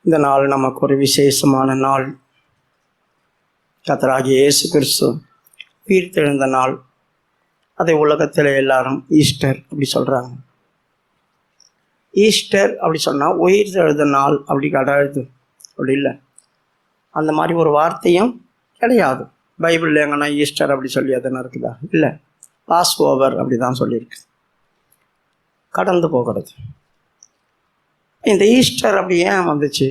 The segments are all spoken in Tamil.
இந்த நாள் நமக்கு ஒரு விசேஷமான நாள். கர்த்தராகிய இயேசு கிறிஸ்து உயிர்த்தெழுந்த நாள். அதை உலகத்தில் எல்லாரும் ஈஸ்டர் அப்படி சொல்கிறாங்க. ஈஸ்டர் அப்படி சொன்னால் உயிர்த்தெழுந்த நாள் அப்படி கிடையாது, அப்படி இல்லை. அந்த மாதிரி ஒரு வார்த்தையும் கிடையாது பைபிளில். எங்கன்னா ஈஸ்டர் அப்படி சொல்லி எதனா இருக்குதா? இல்லை. பாஸ் ஓவர் அப்படி தான் சொல்லியிருக்கு, கடந்து போகிறது. இந்த ஈஸ்டர் அப்படி ஏன் வந்துச்சு?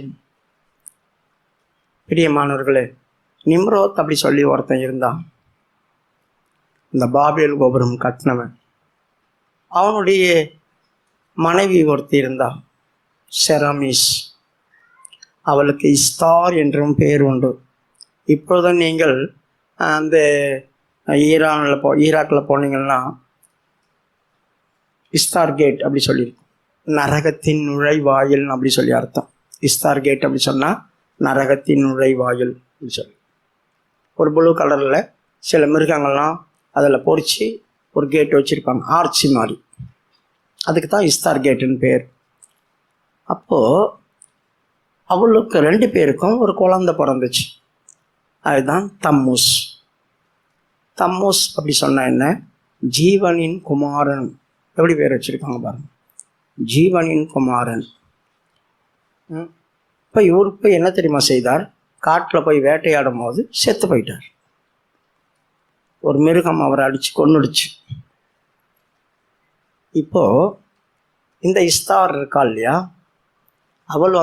பிரியமானவர்களே, நிம்ரோத் அப்படி சொல்லி ஒருத்தன் இருந்தான். இந்த பாபேல் கோபுரம் கட்டினவன். அவனுடைய மனைவி ஒருத்தி இருந்தா, செராமிஸ். அவளுக்கு இஸ்தார் என்றும் பேர் உண்டு. இப்போது நீங்கள் அந்த ஈராக்கில் போனீங்கன்னா இஸ்தார் கேட் அப்படி சொல்லியிருக்கும். நரகத்தின் நுழைவாயில் அப்படி சொல்லி அர்த்தம். இஸ்தார் கேட் அப்படி சொன்னால் நரகத்தின் நுழைவாயில் அப்படி சொல்லி. ஒரு ப்ளூ கலரில் சில மிருகங்கள்லாம் அதில் பொறிச்சு ஒரு கேட் வச்சுருப்பாங்க, ஆர்ச்சி மாதிரி. அதுக்கு தான் இஸ்தார் கேட்டுன்னு பேர். அப்போது அவளுக்கு 2 பேருக்கும் ஒரு குழந்தை பிறந்துச்சு. அதுதான் தம்மூஸ். தம்மூஸ் அப்படி சொன்னால் என்ன? ஜீவனின் குமாரன். எப்படி பேர் வச்சுருக்காங்க பாருங்க, ஜீவனின் குமாரன். இப்போ இவருக்கு என்ன தெரியுமா செய்தார்? காட்டில் போய் வேட்டையாடும் போது செத்து போயிட்டார். ஒரு மிருகம் அவரை அடித்து கொன்னுடுச்சு. இப்போது இந்த இஸ்தார் இருக்கா இல்லையா, அவள்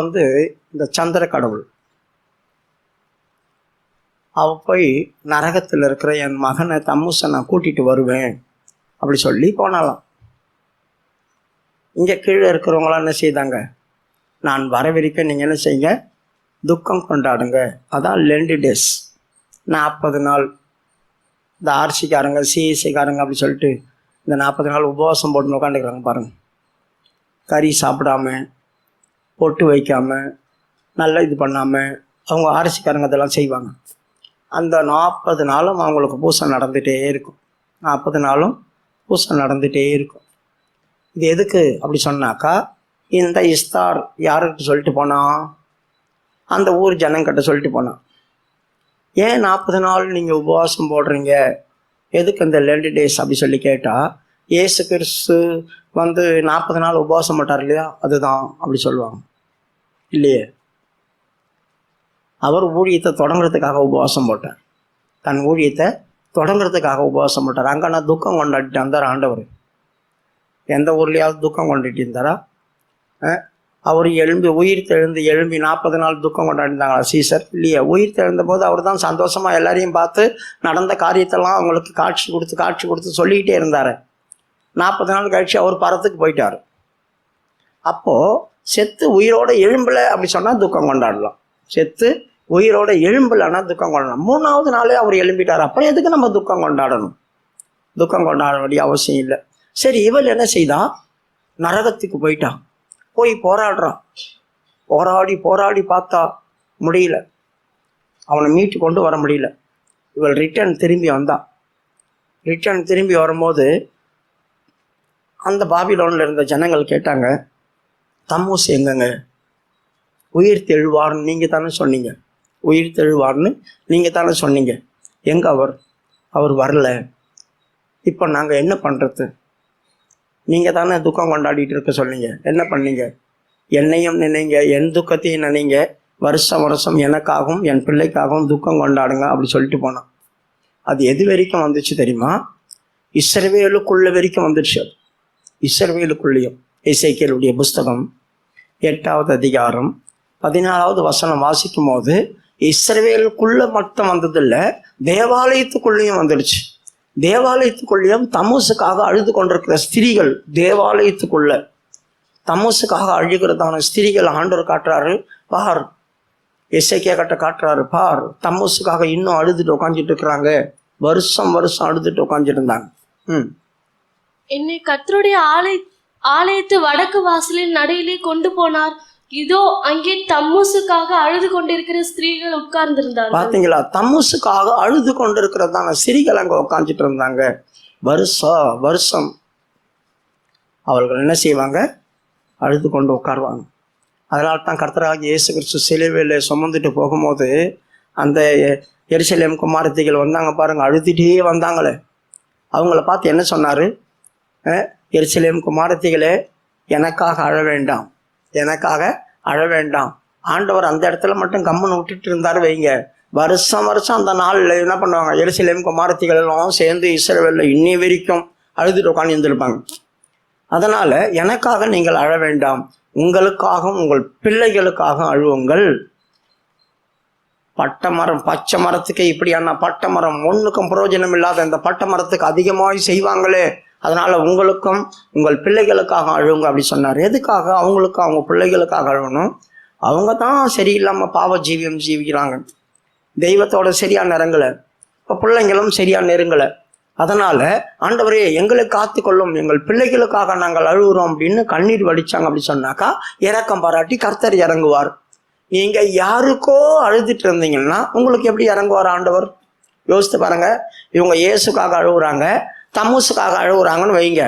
இந்த சந்திர கடவுள். அவள் போய் நரகத்தில் இருக்கிற என் மகனை தம்முசை நான் கூட்டிகிட்டு வருவேன் அப்படி சொல்லி போனாலாம். இங்கே கீழே இருக்கிறவங்களாம் என்ன செய்தாங்க? நான் வரவிருக்க நீங்கள் என்ன செய்யுங்க, துக்கம் கொண்டாடுங்க. அதான் லெண்டு டேஸ், 40 நாள். இந்த ஆர்சிக்காரங்க சிஎஸ்சிக்காரங்க அப்படி சொல்லிட்டு இந்த 40 நாள் உபவாசம் போட்டு உட்காந்துக்கிறாங்க பாருங்கள். கறி சாப்பிடாம, பொட்டு வைக்காமல், நல்லா இது பண்ணாமல் அவங்க ஆர்சிக்காரங்க அதெல்லாம் செய்வாங்க. அந்த 40 நாளும் அவங்களுக்கு பூசை நடந்துகிட்டே இருக்கும். 40 நாளும் பூசை நடந்துகிட்டே இருக்கும். இது எதுக்கு அப்படி சொன்னாக்கா, இந்த இஸ்தார் யார்கிட்ட சொல்லிட்டு போனான்? அந்த ஊர் ஜனங்கிட்ட சொல்லிட்டு போனான். ஏன் 40 நாள் நீங்கள் உபவாசம் போடுறீங்க, எதுக்கு இந்த லெண்டு டேஸ் அப்படி சொல்லி கேட்டால், இயேசு கிறிஸ்து 40 நாள் உபவாசம் போட்டார் இல்லையா, அதுதான் அப்படி சொல்லுவாங்க. இல்லையே, அவர் ஊழியத்தை தொடங்குறதுக்காக உபவாசம் போட்டார். தன் ஊழியத்தை தொடங்குறதுக்காக உபவாசம் போட்டார். அங்கே நான் துக்கம் கொண்டாடிட்டு வந்தார் ஆண்டவர். எந்த ஊர்லேயாவது துக்கம் கொண்டாடிட்டு இருந்தாரா? அவர் உயிர் தெழுந்து எழும்பி 40 நாள் துக்கம் கொண்டாடிருந்தாங்களா சீசர்? இல்லையே. உயிர் தெழுந்த போது அவர் தான் சந்தோஷமாக எல்லாரையும் பார்த்து நடந்த காரியத்தெல்லாம் அவங்களுக்கு காட்சி கொடுத்து சொல்லிக்கிட்டே இருந்தார். 40 நாள் கழிச்சு அவர் பரத்துக்கு போயிட்டார். அப்போது செத்து உயிரோட எழும்பலை அப்படி சொன்னால் துக்கம் கொண்டாடலாம். செத்து உயிரோட எழும்பலைன்னா துக்கம் கொண்டாடலாம். 3ஆவது நாளே அவர் எழும்பிட்டார். அப்புறம் எதுக்கு நம்ம துக்கம் கொண்டாடணும்? துக்கம் கொண்டாட வேண்டிய அவசியம் இல்லை. சரி, இவள் என்ன செய்தா? நரகத்துக்கு போயிட்டான். போய் போராடுறான். போராடி பார்த்தா முடியல. அவனை மீட்டு கொண்டு வர முடியல. இவள் ரிட்டர்ன் திரும்பி வரும்போது அந்த பாபிலோனில் இருந்த ஜனங்கள் கேட்டாங்க, தம்மூஸ் எங்கங்க? உயிர் தெழுவார்னு நீங்கள் தானே சொன்னீங்க. உயிர் தெழுவார்னு நீங்கள் தானே சொன்னீங்க. எங்கே அவர் வரல. இப்போ நாங்கள் என்ன பண்ணுறது? நீங்கள் தானே துக்கம் கொண்டாடிட்டு இருக்க சொன்னீங்க. என்ன பண்ணீங்க? என்னையும் நினைங்க, என் துக்கத்தையும் நினைங்க. வருஷம் எனக்காகவும் என் பிள்ளைக்காகவும் துக்கம் கொண்டாடுங்க அப்படி சொல்லிட்டு போனான். அது எது வரைக்கும் வந்துச்சு தெரியுமா? இஸ்ரவேலுக்குள்ள வரைக்கும் வந்துடுச்சு. அது இஸ்ரவேலுக்குள்ளேயும். எசேக்கியேலுடைய புஸ்தகம் 8வது அதிகாரம் 14வது வசனம் வாசிக்கும் போது இஸ்ரவேலுக்குள்ள மட்டும் வந்ததில்லை, தேவாலயத்துக்குள்ளேயும் வந்துடுச்சு. தேவாலயத்துக்குள்ளேயும் தம்மூசுக்காக அழுது கொண்டிருக்கிற ஸ்திரீகள், தேவாலயத்துக்குள்ள தம்மூசுக்காக அழுகிறதான ஸ்திரீகள் ஆண்டவர் காட்டுறாரு. பார், எசேக்கியா கிட்ட காட்டுறாரு, பார், தம்மூசுக்காக இன்னும் அழுதுட்டு உட்காந்துட்டு இருக்கிறாங்க. வருஷம் அழுதுட்டு உட்காந்துட்டு இருந்தாங்க. என்னை கர்த்தருடைய ஆலயத்து வடக்கு வாசலில் நடையிலே கொண்டு போனார். இதோ அங்கே தம்மூசுக்காக அழுது கொண்டிருக்கிற ஸ்திரீகள் உட்கார்ந்திருந்தாங்க. பாத்தீங்களா? தம்மூசுக்காக அழுது கொண்டிருக்கிறதான ஸ்திரீகள் அங்க உட்காந்துட்டு இருந்தாங்க. வருஷம் அவர்கள் என்ன செய்வாங்க? அழுது கொண்டு உட்காருவாங்க. அதனால தான் கர்த்தராகிய இயேசு கிறிஸ்து சிலுவையில் சுமந்துட்டு போகும்போது அந்த எருசலேம் குமாரத்திகள் வந்தாங்க பாருங்க, அழுதுகிட்டே வந்தாங்களே. அவங்கள பார்த்து என்ன சொன்னார்? எருசலேம் குமாரத்திகளே, எனக்காக அழ வேண்டாம், எனக்காக அழ வேண்டாம். ஆண்டவர் அந்த இடத்துல மட்டும் கம்முன்னு விட்டுட்டு இருந்தார் வைங்க, வருஷம் வருஷம் அந்த நாளில் என்ன பண்ணுவாங்க, எருசலேம் குமாரத்திகள் எல்லாம் சேர்ந்து இஸ்ரவேலில் இன்னி வரைக்கும் அழுதுட்டு உட்காந்து இருந்திருப்பாங்க. அதனால் எனக்காக நீங்கள் அழ வேண்டாம், உங்களுக்காகவும் உங்கள் பிள்ளைகளுக்காக அழுவுங்கள். பட்டை மரம், பச்சை மரத்துக்கு இப்படியான பட்டை மரம் ஒன்றுக்கும் பிரயோஜனம் இல்லாத இந்த பட்டை மரத்துக்கு அதிகமாக செய்வாங்களே, அதனால் உங்களுக்கும் உங்கள் பிள்ளைகளுக்காக அழுவுங்க அப்படி சொன்னார். எதுக்காக? அவங்களுக்கு அவங்க பிள்ளைகளுக்காக அழுவணும். அவங்க தான் சரியில்லாமல் பாவ ஜீவியம் ஜீவிக்கிறாங்க, தெய்வத்தோட சரியாக நெருங்கலை, இப்போ பிள்ளைங்களும் சரியாக நெருங்கலை. அதனால் ஆண்டவரே எங்களை காத்துக்கொள்ளும், எங்கள் பிள்ளைகளுக்காக நாங்கள் அழுகுறோம் அப்படின்னு கண்ணீர் வடித்தாங்க. அப்படி சொன்னாக்கா இரக்கம் பாராட்டி கர்த்தர் இறங்குவார். நீங்கள் யாருக்கோ அழுதுட்டு இருந்தீங்கன்னா உங்களுக்கு எப்படி இறங்குவார் ஆண்டவர்? யோசித்து பாருங்க. இவங்க இயேசுக்காக அழுகுறாங்க, தம்முசுக்காக அழுகுறாங்கன்னு வைங்க.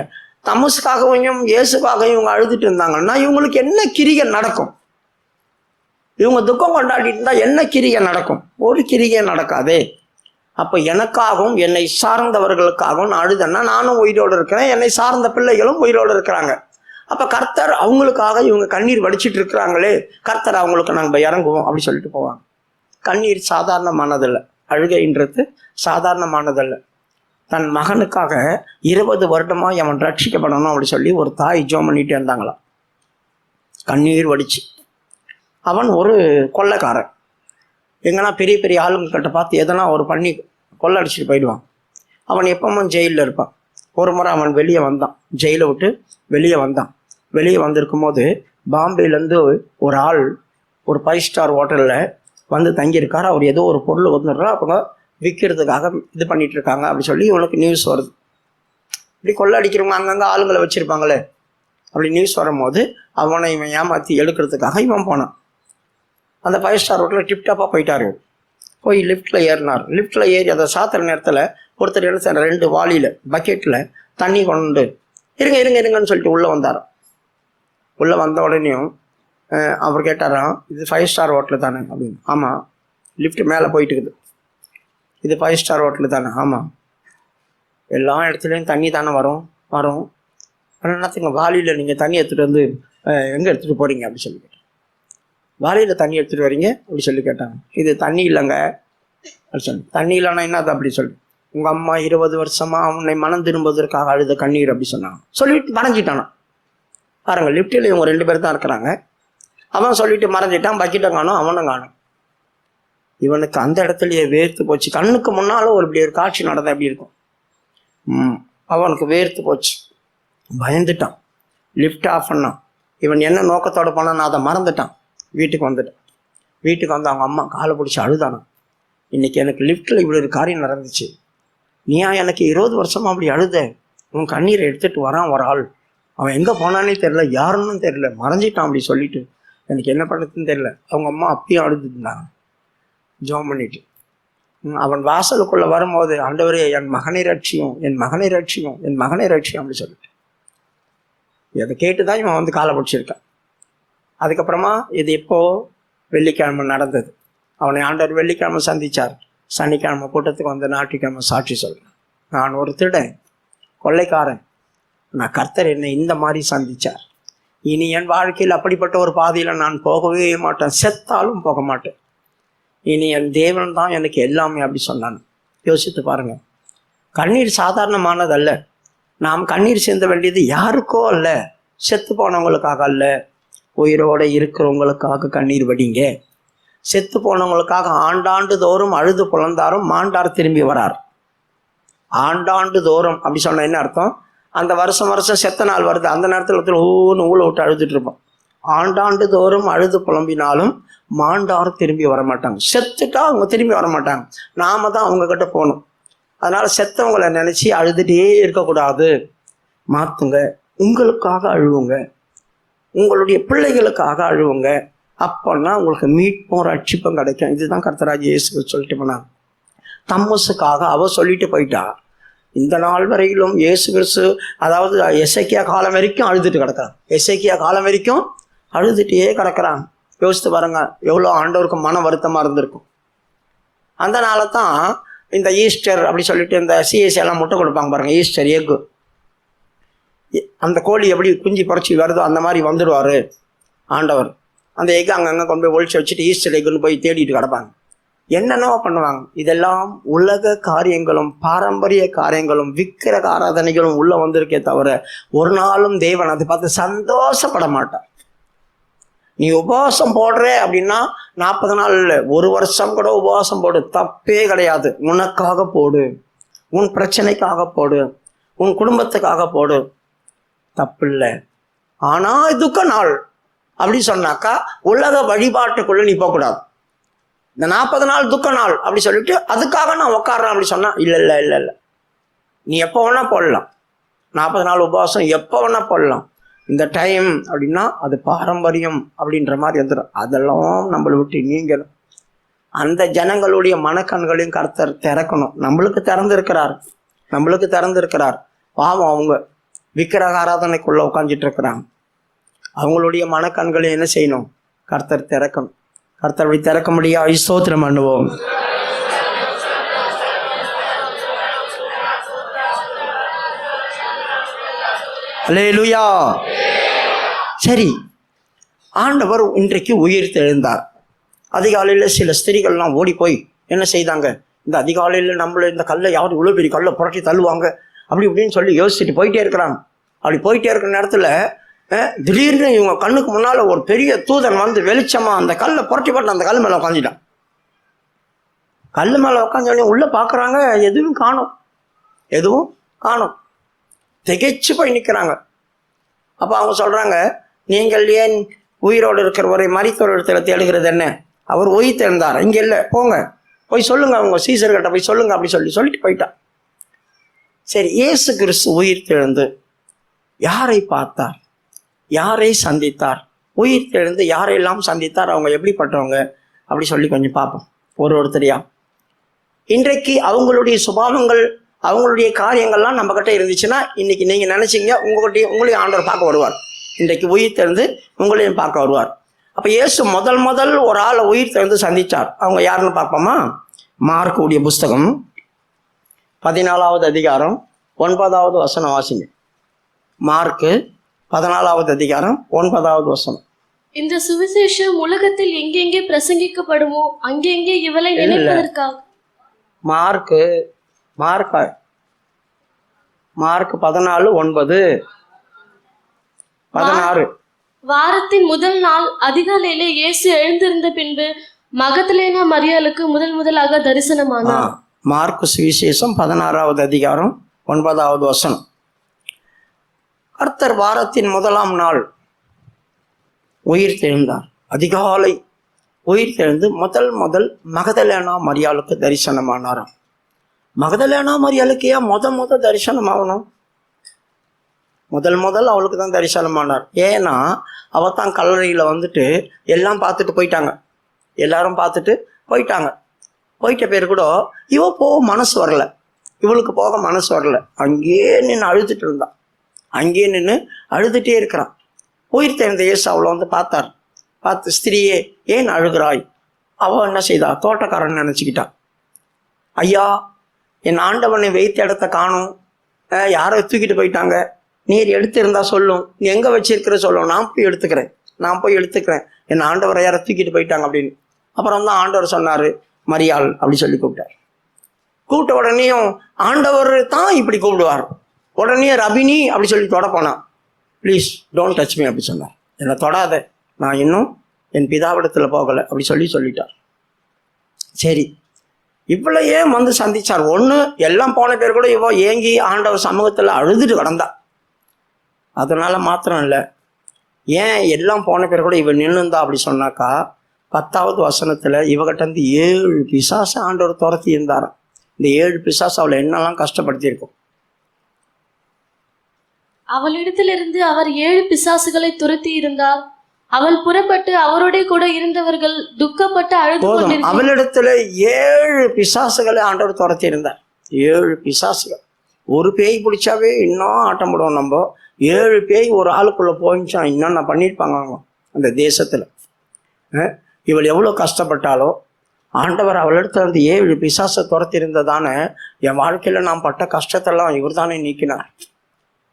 தம்முசுக்காகவும் இயேசுக்காக இவங்க அழுதுட்டு இருந்தாங்கன்னா இவங்களுக்கு என்ன கிரிகை நடக்கும்? இவங்க துக்கம் கொண்டாடிட்டு இருந்தால் என்ன கிரிகை நடக்கும்? ஒரு கிரிகை நடக்காதே. அப்போ எனக்காகவும் என்னை சார்ந்தவர்களுக்காகவும் நான் அழுதேன்னா நானும் உயிரோடு இருக்கிறேன், என்னை சார்ந்த பிள்ளைகளும் உயிரோடு இருக்கிறாங்க. அப்போ கர்த்தர் அவங்களுக்காக இவங்க கண்ணீர் வடிச்சிட்டு இருக்கிறாங்களே, கர்த்தர் அவங்களுக்கு நாங்கள் இறங்குவோம் அப்படி சொல்லிட்டு போவாங்க. கண்ணீர் சாதாரணமானதில்லை, அழுகைன்றது சாதாரணமானதல்ல. தன் மகனுக்காக 20 வருடமாக அவன் ரட்சிக்கப்படணும் அப்படி சொல்லி ஒரு தாய் ஜோம் பண்ணிட்டு இருந்தாங்களாம், கண்ணீர் வடிச்சு. அவன் ஒரு கொள்ளைக்காரன். எங்கன்னா பெரிய பெரிய ஆளுங்கக்கிட்ட பார்த்து எதனா ஒரு பண்ணி கொள்ளை அடிச்சுட்டு போயிடுவான். அவன் எப்பவும் ஜெயிலில் இருப்பான். ஒரு முறை அவன் வெளியே வந்தான், ஜெயிலை விட்டு வெளியே வந்தான். வெளியே வந்திருக்கும் போது பாம்பேலேருந்து ஒரு ஆள் ஒரு 5 ஸ்டார் ஹோட்டலில் வந்து தங்கியிருக்கார். அவர் ஏதோ ஒரு பொருள் வந்துடுறா, அவங்க விற்கிறதுக்காக இது பண்ணிட்டு இருக்காங்க அப்படி சொல்லி இவனுக்கு நியூஸ் வருது. இப்படி கொள்ளை அடிக்கிறவங்க அங்கங்கே ஆளுங்களை வச்சுருப்பாங்களே, அப்படி நியூஸ் வரும்போது அவனை இவன் ஏமாற்றி எடுக்கிறதுக்காக இவன் போனான். அந்த 5 ஸ்டார் ஹோட்டலில் டிப்டாப்பாக போயிட்டார். போய் லிஃப்ட்டில் ஏறினார். லிஃப்ட்டில் ஏறி அதை சாத்துற நேரத்தில் ஒருத்தர் என்ன செய்ய 2 வாளியில் பக்கெட்டில் தண்ணி கொண்டு இருங்கன்னு சொல்லிட்டு உள்ளே வந்தார். உள்ளே வந்த உடனேயும் அவர் கேட்டாராம், இது 5 ஸ்டார் ஹோட்டலு தானே அப்படின்னு. ஆமாம். லிஃப்ட் மேலே போயிட்டு இருக்குது. இது 5 ஸ்டார் ஹோட்டலு தானே? ஆமாம். எல்லா இடத்துலையும் தண்ணி தானே வரும். ஆனால் என்னத்துங்க வாளியில் நீங்கள் தண்ணி எடுத்துகிட்டு வந்து எங்கே எடுத்துகிட்டு போகிறீங்க அப்படி சொல்லி கேட்டாங்க. வாளியில் தண்ணி எடுத்துகிட்டு வரீங்க அப்படி சொல்லி கேட்டாங்க. இது தண்ணி இல்லைங்க அப்படி சொல்லி. தண்ணி இல்லைன்னா என்னது அப்படி சொல்லி. உங்கள் அம்மா 20 வருஷமாக அவனை மனம் திரும்புவதற்காக அழுத கண்ணீர் அப்படி சொன்னாங்க. சொல்லிட்டு மறைஞ்சிட்டானா பாருங்க. லிஃப்ட்டில் இவங்க 2 பேர் தான் இருக்கிறாங்க. அவன் சொல்லிட்டு மறைஞ்சிட்டான். பக்கெட்டை காணும், அவனும் காணும். இவனுக்கு அந்த இடத்துலையே வேர்த்து போச்சு. கண்ணுக்கு முன்னால் இப்படி ஒரு காட்சி நடந்தால் எப்படி இருக்கும்? அவனுக்கு வேர்த்து போச்சு, பயந்துட்டான். லிஃப்ட் ஆஃப் பண்ணான். இவன் என்ன நோக்கத்தோடு போனான்னு அதை மறந்துட்டான். வீட்டுக்கு வந்துட்டான். வீட்டுக்கு வந்து அவங்க அம்மா காலை பிடிச்சி அழுதானா, இன்னைக்கு எனக்கு லிஃப்ட்டில் இப்படி ஒரு காரியம் நடந்துச்சு, நீயா எனக்கு 20 வருஷமா அப்படி அழுத, உன் கண்ணீரை எடுத்துகிட்டு வரான் ஒரு ஆள், அவன் எங்கே போனானே தெரில, யாருன்னு தெரில, மறைஞ்சிட்டான் அப்படி சொல்லிட்டு எனக்கு என்ன பண்ணுறதுன்னு தெரில. அவங்க அம்மா அப்பயும் அழுதுட்டு இருந்தாங்க ஜோம் பண்ணிட்டு. அவன் வாசலுக்குள்ளே வரும்போது, ஆண்டவரே என் மகனை ரட்சியும், என் மகனை ரட்சியும், என் மகனை ரட்சியும் அப்படி சொல்லிட்டு இதை கேட்டு தான் இவன் வந்து காலை பிடிச்சிருக்கான். அதுக்கப்புறமா இது எப்போ வெள்ளிக்கிழமை நடந்தது. அவனை ஆண்டவர் வெள்ளிக்கிழமை சந்தித்தார். சனிக்கிழமை கூட்டத்துக்கு வந்து ஞாயிற்றுக்கிழமை சாட்சி சொல்கிறேன், நான் ஒரு திருடன், கொள்ளைக்காரன், நான் கர்த்தர் என்னை இந்த மாதிரி சந்தித்தார். இனி என் வாழ்க்கையில் அப்படிப்பட்ட ஒரு பாதையில் நான் போகவே மாட்டேன், செத்தாலும் போக மாட்டேன். இனி என் தேவன் தான் எனக்கு எல்லாமே அப்படி சொன்னான். யோசித்து பாருங்கள். கண்ணீர் சாதாரணமானதல்ல. நாம் கண்ணீர் சிந்த வேண்டியது யாருக்கோ அல்ல, செத்து போனவங்களுக்காக அல்ல, உயிரோடு இருக்கிறவங்களுக்காக கண்ணீர் வடிங்க. செத்து போனவங்களுக்காக ஆண்டாண்டு தோறும் அழுது புலந்தாரும் மாண்டார் திரும்பி வரார். ஆண்டாண்டு தோறும் அப்படி சொன்ன என்ன அர்த்தம்? அந்த வருஷம் வருஷம் செத்த நாள் வருது, அந்த நேரத்தில் ஊன்னு ஊழ விட்டு அழுதுட்டு இருப்போம். ஆண்டாண்டு தோறும் அழுது புலம்பினாலும் மாண்டார் திரும்பி வர மாட்டாங்க. செத்துட்டா அவங்க திரும்பி வர மாட்டாங்க, நாம தான் அவங்கக்கிட்ட போகணும். அதனால செத்தவங்களை நினச்சி அழுதுகிட்டே இருக்கக்கூடாது, மாற்றுங்க. உங்களுக்காக அழுவுங்க, உங்களுடைய பிள்ளைகளுக்காக அழுவுங்க. அப்போன்னா உங்களுக்கு மீட்பும் ரட்சிப்பும் கிடைக்கும். இதுதான் கர்த்தராகிய இயேசு சொல்லிட்டு போனாங்க. தம்முசுக்காக அவ சொல்லிட்டு போயிட்டா. இந்த நாள் வரையிலும் இயேசு கிறிஸ்து, அதாவது எசேக்கியா காலம் வரைக்கும் அழுதுட்டு கிடக்கிறார். எசேக்கியா காலம் வரைக்கும் அழுதுகிட்டே கிடக்குறாங்க. யோசித்து பாருங்க, எவ்வளோ ஆண்டவருக்கு மன வருத்தமாக இருந்திருக்கும். அந்த நாளை தான் இந்த ஈஸ்டர் அப்படி சொல்லிட்டு இந்த சிஎஸ்சி எல்லாம் முட்டை கொடுப்பாங்க பாருங்க, ஈஸ்டர் எக்கு. அந்த கோழி எப்படி குஞ்சு புரட்சி வருதோ அந்த மாதிரி வந்துடுவார் ஆண்டவர். அந்த எக்கு அங்கங்கே கொண்டு போய் ஒழிச்சு வச்சுட்டு ஈஸ்டர் எக்குன்னு போய் தேடிட்டு கிடப்பாங்க. என்னென்னவோ பண்ணுவாங்க. இதெல்லாம் உலக காரியங்களும் பாரம்பரிய காரியங்களும் விக்கிரக ஆராதனைகளும் உள்ள வந்திருக்கே தவிர ஒரு நாளும் தேவன் அதை பார்த்து சந்தோஷப்பட மாட்டார். நீ உபவாசம் போடுற அப்படின்னா 40 நாள் இல்லை, 1 வருஷம் கூட உபவாசம் போடு, தப்பே கிடையாது. உனக்காக போடு, உன் பிரச்சனைக்காக போடு, உன் குடும்பத்துக்காக போடு, தப்பு இல்லை. ஆனால் துக்க நாள் அப்படி சொன்னாக்கா உலக வழிபாட்டுக்குள்ள நீ போகக்கூடாது. இந்த 40 நாள் துக்க நாள் அப்படி சொல்லிட்டு அதுக்காக நான் உட்காடுறேன் அப்படி சொன்னா இல்லை இல்லை இல்லை இல்லை, நீ எப்போ வேணா போடலாம். 40 நாள் உபவாசம் எப்போ வேணா போடலாம். இந்த டைம் அப்படின்னா அது பாரம்பரியம் அப்படின்ற மாதிரி வந்துடும். அதெல்லாம் நம்மளை விட்டு நீங்கணும். அந்த ஜனங்களுடைய மனக்கண்களையும் கர்த்தர் திறக்கணும். நம்மளுக்கு திறந்திருக்கிறார். பாவம், அவங்க விக்கிரக ஆராதனைக்குள்ள உட்காந்துட்டு இருக்கிறாங்க. அவங்களுடைய மனக்கண்களை என்ன செய்யணும்? கர்த்தர் திறக்கணும். கர்த்தர் அப்படி திறக்க முடியாது. ஸ்தோத்திரம் பண்ணுவோம். அல்லேலூயா. சரி, ஆண்டவர் இன்றைக்கு உயிர் தெழுந்தார். அதிகாலையில் சில ஸ்திரீகள்லாம் ஓடி போய் என்ன செய்தாங்க? இந்த அதிகாலையில் நம்மள இந்த கல்லை யாரும் இவ்வளோ பெரிய கல்லை புரட்டி தள்ளுவாங்க அப்படி இப்படின்னு சொல்லி யோசிச்சுட்டு போயிட்டே இருக்கிறாங்க. அப்படி போயிட்டே இருக்கிற நேரத்தில் திடீர்னு இவங்க கண்ணுக்கு முன்னால் ஒரு பெரிய தூதன் வந்து வெளிச்சமாக அந்த கல்லை புரட்டி போட்டு அந்த கல் மேலே உட்காந்துட்டான். கல் மேலே உட்காந்து உள்ளே பார்க்குறாங்க, எதுவும் காணும். திகைச்சு போய் நிற்கிறாங்க. அப்போ அவங்க சொல்கிறாங்க, நீங்கள் ஏன் உயிரோடு இருக்கிறவரை மரித்தோர் இடத்துல தேடுகிறது என்ன? அவர் உயிர் தெழுந்தார், இங்கே இல்லை, போங்க போய் சொல்லுங்க, அவங்க சீசர்கிட்ட போய் சொல்லுங்க அப்படி சொல்லிட்டு போயிட்டான். சரி, இயேசு கிறிஸ்து உயிர் தெழுந்து யாரை பார்த்தார்? யாரை சந்தித்தார்? உயிர் தெழுந்து யாரையெல்லாம் சந்தித்தார்? அவங்க எப்படிப்பட்டவங்க அப்படி சொல்லி கொஞ்சம் பார்ப்போம் ஒருத்தரையா. இன்றைக்கு அவங்களுடைய சுபாவங்கள், அவங்களுடைய காரியங்கள்லாம் நம்ம கிட்ட இருந்துச்சுன்னா இன்னைக்கு நீங்க நினைச்சீங்க உங்களையும் ஆண்டவர் பார்க்க வருவார். இன்றைக்கு உயிர் தெழுந்து உங்களையும் பார்க்க வருவார். அப்ப இயேசு முதல் ஒரு ஆளை உயிர் தெழுந்து சந்திச்சார். அவங்க யாருன்னு பார்ப்போமா? மார்க்குடைய புஸ்தகம் 14வது அதிகாரம் 9வது வசனம் வாசிங்க. மார்க்கு 14வது அதிகாரம் 9வது வசனம். இந்த சுவிசேஷம் உலகத்தில் எங்கெங்கே பிரசங்கிக்கப்படுமோ அங்கெங்கே இவளை நினைப்பதற்காக. மார்க்கு 14:9 16. வாரத்தின் முதல் நாள் அதிகாலையிலே இயேசு எழுந்திருந்த பின்பு மகதலேனா மரியாளுக்கு முதலாக தரிசனமானார். மார்க்கு சுவிசேஷம் 16வது அதிகாரம் 9வது வசனம். கர்த்தர் வாரத்தின் முதலாம் நாள் உயிர் தெழுந்தார். அதிகாலை உயிர் தெழுந்து முதல் மகதலேனா மரியாளுக்கு தரிசனமானாராம். மகதலேனா மரியாளுக்கு ஏன் முத தரிசனம் ஆகணும்? முதல் அவளுக்கு தான் தரிசனமானார். ஏன்னா அவ தான் கல்லறையில் வந்துட்டு எல்லாம் பார்த்துட்டு போயிட்டாங்க. எல்லாரும் பார்த்துட்டு போயிட்டாங்க. போயிட்ட பேர் கூட இவ போக மனசு வரல, இவளுக்கு போக மனசு வரல. அங்கேயே நின்று அழுதுட்டு இருந்தான். அங்கேயே நின்று அழுதுகிட்டே இருக்கிறான். உயிர் தெழுந்த இயேசு அவளை வந்து பார்த்தார். பார்த்து, ஸ்திரீயே ஏன் அழுகிறாய்? அவள் என்ன செய்தா? தோட்டக்காரன் நினச்சிக்கிட்டான். ஐயா, என் ஆண்டவனை வைத்த இடத்த காணும், யாரோ தூக்கிட்டு போயிட்டாங்க, நீர் எடுத்திருந்தா சொல்லும், நீ எங்கே வச்சிருக்கிற சொல்லும், நான் போய் எடுத்துக்கிறேன், என் ஆண்டவரை யாரை தூக்கிட்டு போயிட்டாங்க அப்படின்னு. அப்புறம் தான் ஆண்டவர் சொன்னார், மரியாள் அப்படி சொல்லி கூப்பிட்டார். கூப்பிட்ட உடனேயும் ஆண்டவர் தான் இப்படி கூப்பிடுவார். உடனே ரபினி அப்படி சொல்லி தொட போனான். ப்ளீஸ் டோன்ட் டச் மீ அப்படி சொன்னார். என்னை தொடாத, நான் இன்னும் என் பிதாவிடத்தில் போகலை அப்படி சொல்லிட்டார். சரி, இவ்வளோ ஏன் வந்து சந்திச்சார்? ஒன்று, எல்லாம் போன பேர் கூட இவோ ஏங்கி ஆண்டவர் சமூகத்தில் அழுதுட்டு கிடந்தா. அதனால மாத்திரம் இல்லை, ஏன் எல்லாம் போன பேர் கூட இவன் நின்றுந்தா அப்படி சொன்னாக்கா 10வது வசனத்தில் இவகிட்ட இருந்து 7 பிசாசு ஆண்டவர் துரத்தி இருந்தாராம். இந்த 7 பிசாசு அவளை என்னெல்லாம் கஷ்டப்படுத்தியிருக்கும். அவளிடத்திலிருந்து அவர் 7 பிசாசுகளை துரத்தி இருந்தார். அவள் புறப்பட்டு அவரோட கூட இருந்தவர்கள் துக்கப்பட்டு அழுது கொண்டிருந்தார். அவளிடத்துல 7 பிசாசுகளை ஆண்டவர் துரத்தி இருந்தார். 7 பிசாசுகள். ஒரு பேய் பிடிச்சாவே இன்னும் ஆட்டம் போடுவோம் நம்ம. 7 பேய் ஒரு ஆளுக்குள்ள போயிடுச்சா இன்னும் நான் பண்ணியிருப்பாங்க. அவங்க அந்த தேசத்தில். இவள் எவ்வளோ கஷ்டப்பட்டாலோ ஆண்டவர் அவளிடத்துல அந்த 7 பிசாசை துரத்தி இருந்ததான என் வாழ்க்கையில் நான் பட்ட கஷ்டத்தெல்லாம் இவர் தானே நீக்கினார்.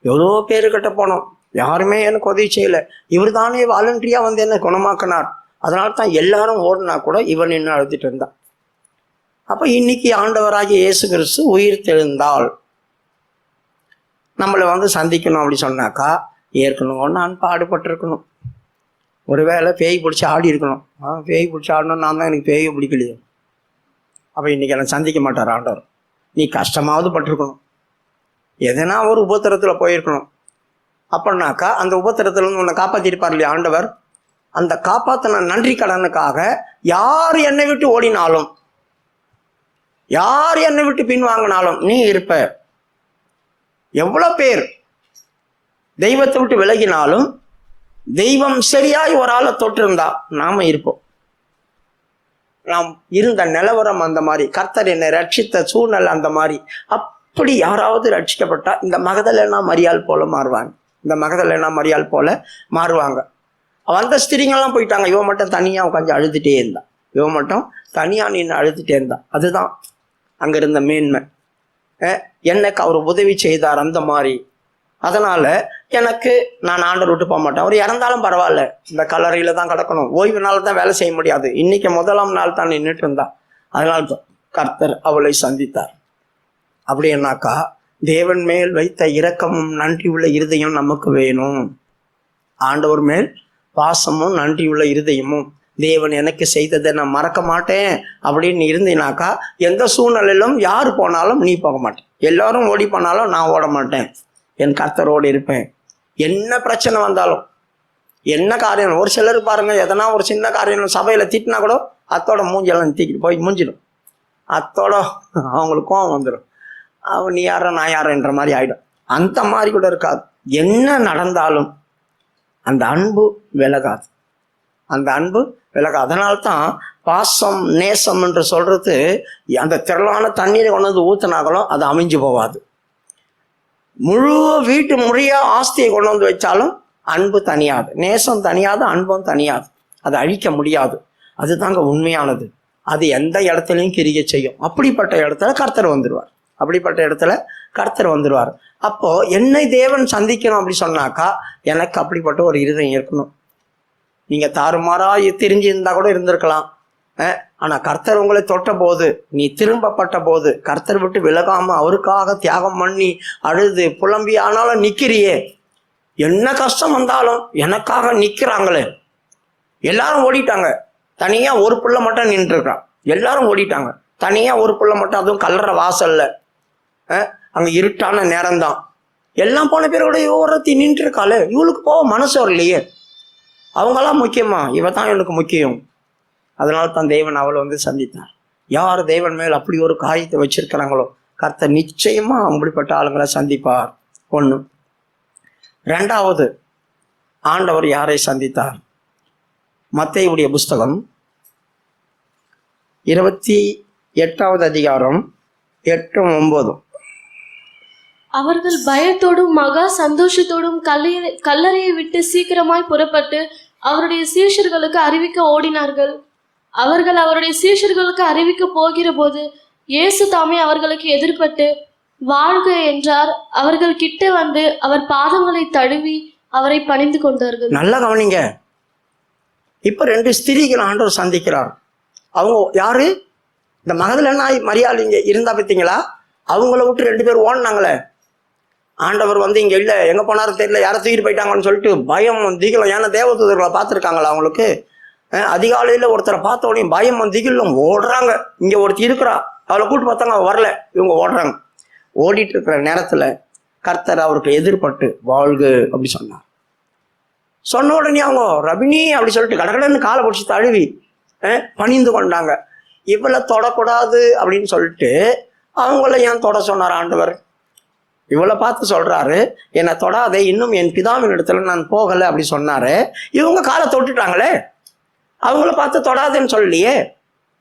எவ்வளோ பேருக்கிட்ட போனோம், யாருமே எனக்கு உதவி செய்யலை, இவர் தானே வாலண்டரியாக வந்து என்னை குணமாக்கினார். அதனால தான் எல்லாரும் ஓடினா கூட இவன் நின்று அழுத்திட்டு இருந்தான். அப்போ இன்னைக்கு ஆண்டவராகிய இயேசு கிறிஸ்து உயிர் தெழுந்தால் நம்மளை வந்து சந்திக்கணும் அப்படி சொன்னாக்கா ஏற்கனவே நான் பாடுபட்டிருக்கணும். ஒருவேளை பேய் பிடிச்சி ஆடி இருக்கணும். பேய் பிடிச்சி ஆடணும், நான் தான் எனக்கு பேயை பிடிக்கலையே. அப்போ இன்றைக்கி என்னை சந்திக்க மாட்டார் ஆண்டவர். நீ கஷ்டமாவது பட்டிருக்கணும், எதனா ஒரு உபத்திரத்தில் போயிருக்கணும். அப்படின்னாக்கா அந்த உபத்திரத்துலேருந்து உன்னை காப்பாற்றிருப்பார் இல்லையா ஆண்டவர். அந்த காப்பாற்றின நன்றி கடனுக்காக யார் என்னை விட்டு ஓடினாலும், யார் என்னை விட்டு பின்வாங்கினாலும் நீ இருப்ப. எவ்வளோ பேர் தெய்வத்தை விட்டு விலகினாலும் தெய்வம் சரியாய் ஒரு ஆளை தொட்டிருந்தா நாம இருப்போம். நாம் இருந்த நிலவரம் அந்த மாதிரி, கர்த்தர் என்னை ரட்சித்த சூழ்நிலை அந்த மாதிரி. அப்படி யாராவது ரட்சிக்கப்பட்டா இந்த மகதலேனா மரியாள் போல மாறுவாங்க. இந்த மகதலேனா மரியாள் போல மாறுவாங்க. வந்த ஸ்திரீங்கெல்லாம் போயிட்டாங்க, இவன் மட்டும் தனியாக உட்காந்து அழுதுகிட்டே இருந்தான். இவன் மட்டும் தனியாக நின்று அழுதுகிட்டே இருந்தான். அதுதான் அங்கே இருந்த மேன்மை. எனக்கு அவர் உதவி செய்தார் அந்த மாதிரி. அதனால எனக்கு நான் ஆண்டவர் விட்டு போக மாட்டேன். அவர் இறந்தாலும் பரவாயில்ல, இந்த கல்லறையில தான் கிடக்கணும், ஓய்வு நாள் தான் வேலை செய்ய முடியாது, இன்னைக்கு முதலாம் நாள் தான் நின்றுட்டு இருந்தா. அதனால தான் கர்த்தர் அவளை சந்தித்தார். அப்படின்னாக்கா தேவன் மேல் வைத்த இரக்கமும் நன்றி உள்ள இருதயம் நமக்கு வேணும். ஆண்டவர் மேல் பாசமும் நன்றி உள்ள இருதயமும், தேவன் எனக்கு செய்ததை நான் மறக்க மாட்டேன் அப்படின்னு இருந்தீனாக்கா எந்த சூழ்நிலையிலும் யார் போனாலும் நீ போக மாட்டேன், எல்லாரும் ஓடி போனாலும் நான் ஓட மாட்டேன், என் கர்த்தரோடு இருப்பேன். என்ன பிரச்சனை வந்தாலும், என்ன காரியம், ஒரு சிலருக்கு பாருங்க, எதனா ஒரு சின்ன காரியம் சபையில திட்டினா கூட அத்தோட மூஞ்செல்லாம் தீக்கிட்டு போய் மூஞ்சிடும். அத்தோட அவங்களுக்கு கோவம் வந்துடும். அவன் நீ யாரோ நான் யாரோன்ற மாதிரி ஆயிடும். அந்த மாதிரி கூட இருக்காது. என்ன நடந்தாலும் அந்த அன்பு விலகாது, அந்த அன்பு விலகாது. அதனால்தான் பாசம் நேசம் என்று சொல்றது, அந்த திரளான தண்ணீரை கொண்டு வந்து ஊத்தினாங்களும் அது அமைஞ்சு போகாது. முழு வீட்டு முறையா ஆஸ்தியை கொண்டு வந்து வச்சாலும் அன்பு தனியாது, நேசம் தனியாது, அன்பும் தனியாது. அதை அழிக்க முடியாது. அதுதாங்க உண்மையானது. அது எந்த இடத்துலையும் கிரியை செய்யும். அப்படிப்பட்ட இடத்துல கர்த்தர் வந்துடுவார். அப்படிப்பட்ட இடத்துல கர்த்தர் வந்துடுவார். அப்போ என்னை தேவன் சந்திக்கணும் அப்படி சொன்னாக்கா எனக்கு அப்படிப்பட்ட ஒரு இருதயம் இருக்கணும். நீங்க தாறுமாறா தெரிஞ்சிருந்தா கூட இருந்திருக்கலாம். ஆனா கர்த்தர் உங்களை தொட்ட போது, நீ திரும்பப்பட்ட போது, கர்த்தர் விட்டு விலகாம அவருக்காக தியாகம் பண்ணி அழுது புலம்பி ஆனாலும் நிக்கிறியே. என்ன கஷ்டம் வந்தாலும் எனக்காக நிக்கிறாங்களே. எல்லாரும் ஓடிட்டாங்க, தனியா ஒரு பிள்ளை மட்டும் நின்று இருக்கான். எல்லாரும் ஓடிட்டாங்க, தனியா ஒரு பிள்ளை மட்டும், அதுவும் கல்லற வாசல்ல, அங்க இருட்டான நேரம்தான். எல்லாம் போன பேரோட ஒருத்தி நின்று இருக்காளே, இவளுக்கு போக மனசு வரலையே. அவங்களாம் முக்கியமா, இவ தான் இவனுக்கு முக்கியம். அதனால தான் தேவன் அவளை வந்து சந்தித்தார். யார் தேவன் மேல் அப்படி ஒரு காரியத்தை வச்சிருக்கிறாங்களோ கர்த்தர் நிச்சயமா அப்படிப்பட்ட ஆளுங்களை சந்திப்பார். ஒண்ணு. ரெண்டாவது, ஆண்டவர் யாரை சந்தித்தார்? மத்தேயுடைய புஸ்தகம் 28வது அதிகாரம் 8-9. அவர்கள் பயத்தோடும் மகா சந்தோஷத்தோடும் கல்லறையை விட்டு சீக்கிரமாய் புறப்பட்டு அவருடைய சீஷர்களுக்கு அறிவிக்க ஓடினார்கள். அவர்கள் அவருடைய சீஷர்களுக்கு அறிவிக்க போகிற போது இயேசு தாமே அவர்களுக்கு எதிர்பட்டு வாழ்க என்றார். அவர்கள் கிட்ட வந்து அவர் பாதங்களை தழுவி அவரை பணிந்து கொண்டார்கள். நல்லா கவனிங்க. இப்ப 2 ஸ்திரீகள் ஆண்டவர் சந்திக்கிறார். அவங்க யாரு? இந்த மகதலேனா மரியாள் இங்க இருந்தா பார்த்தீங்களா? அவங்கள விட்டு 2 பேர் ஓடினாங்களே. ஆண்டவர் வந்து இங்க இல்லை, எங்க போனாரும் தெரியல, யாரை தூக்கிட்டு போயிட்டாங்கன்னு சொல்லிட்டு பயம் திகிலும். ஏன்னா தேவதூதர்களை பார்த்துருக்காங்களா அவங்களுக்கு? அதிகாலையில ஒருத்தரை பார்த்த உடனே பயம் திகிலும் ஓடுறாங்க. இங்க ஒருத்தி இருக்கிறா, அவளை கூட்டு பார்த்தாங்க, அவ வரல, இவங்க ஓடுறாங்க. ஓடிட்டு இருக்கிற நேரத்துல கர்த்தர் அவருக்கு எதிர்பட்டு வாழ்க அப்படி சொன்னார். சொன்ன உடனே அவங்க ரபினி அப்படி சொல்லிட்டு கடகடன்னு காலை பிடிச்சி தழுவி பணிந்து கொண்டாங்க. இவளை தொடக்கூடாது அப்படின்னு சொல்லிட்டு அவங்கள ஏன் தொட சொன்னார் ஆண்டவர்? இவளை பார்த்து சொல்றாரு, என்னை தொடாதே, இன்னும் என் பிதாவின் இடத்துல நான் போகலை அப்படி சொன்னாரு. இவங்க காலை தொட்டுட்டாங்களே, அவங்கள பார்த்து தொடாதேன்னு சொல்லலையே.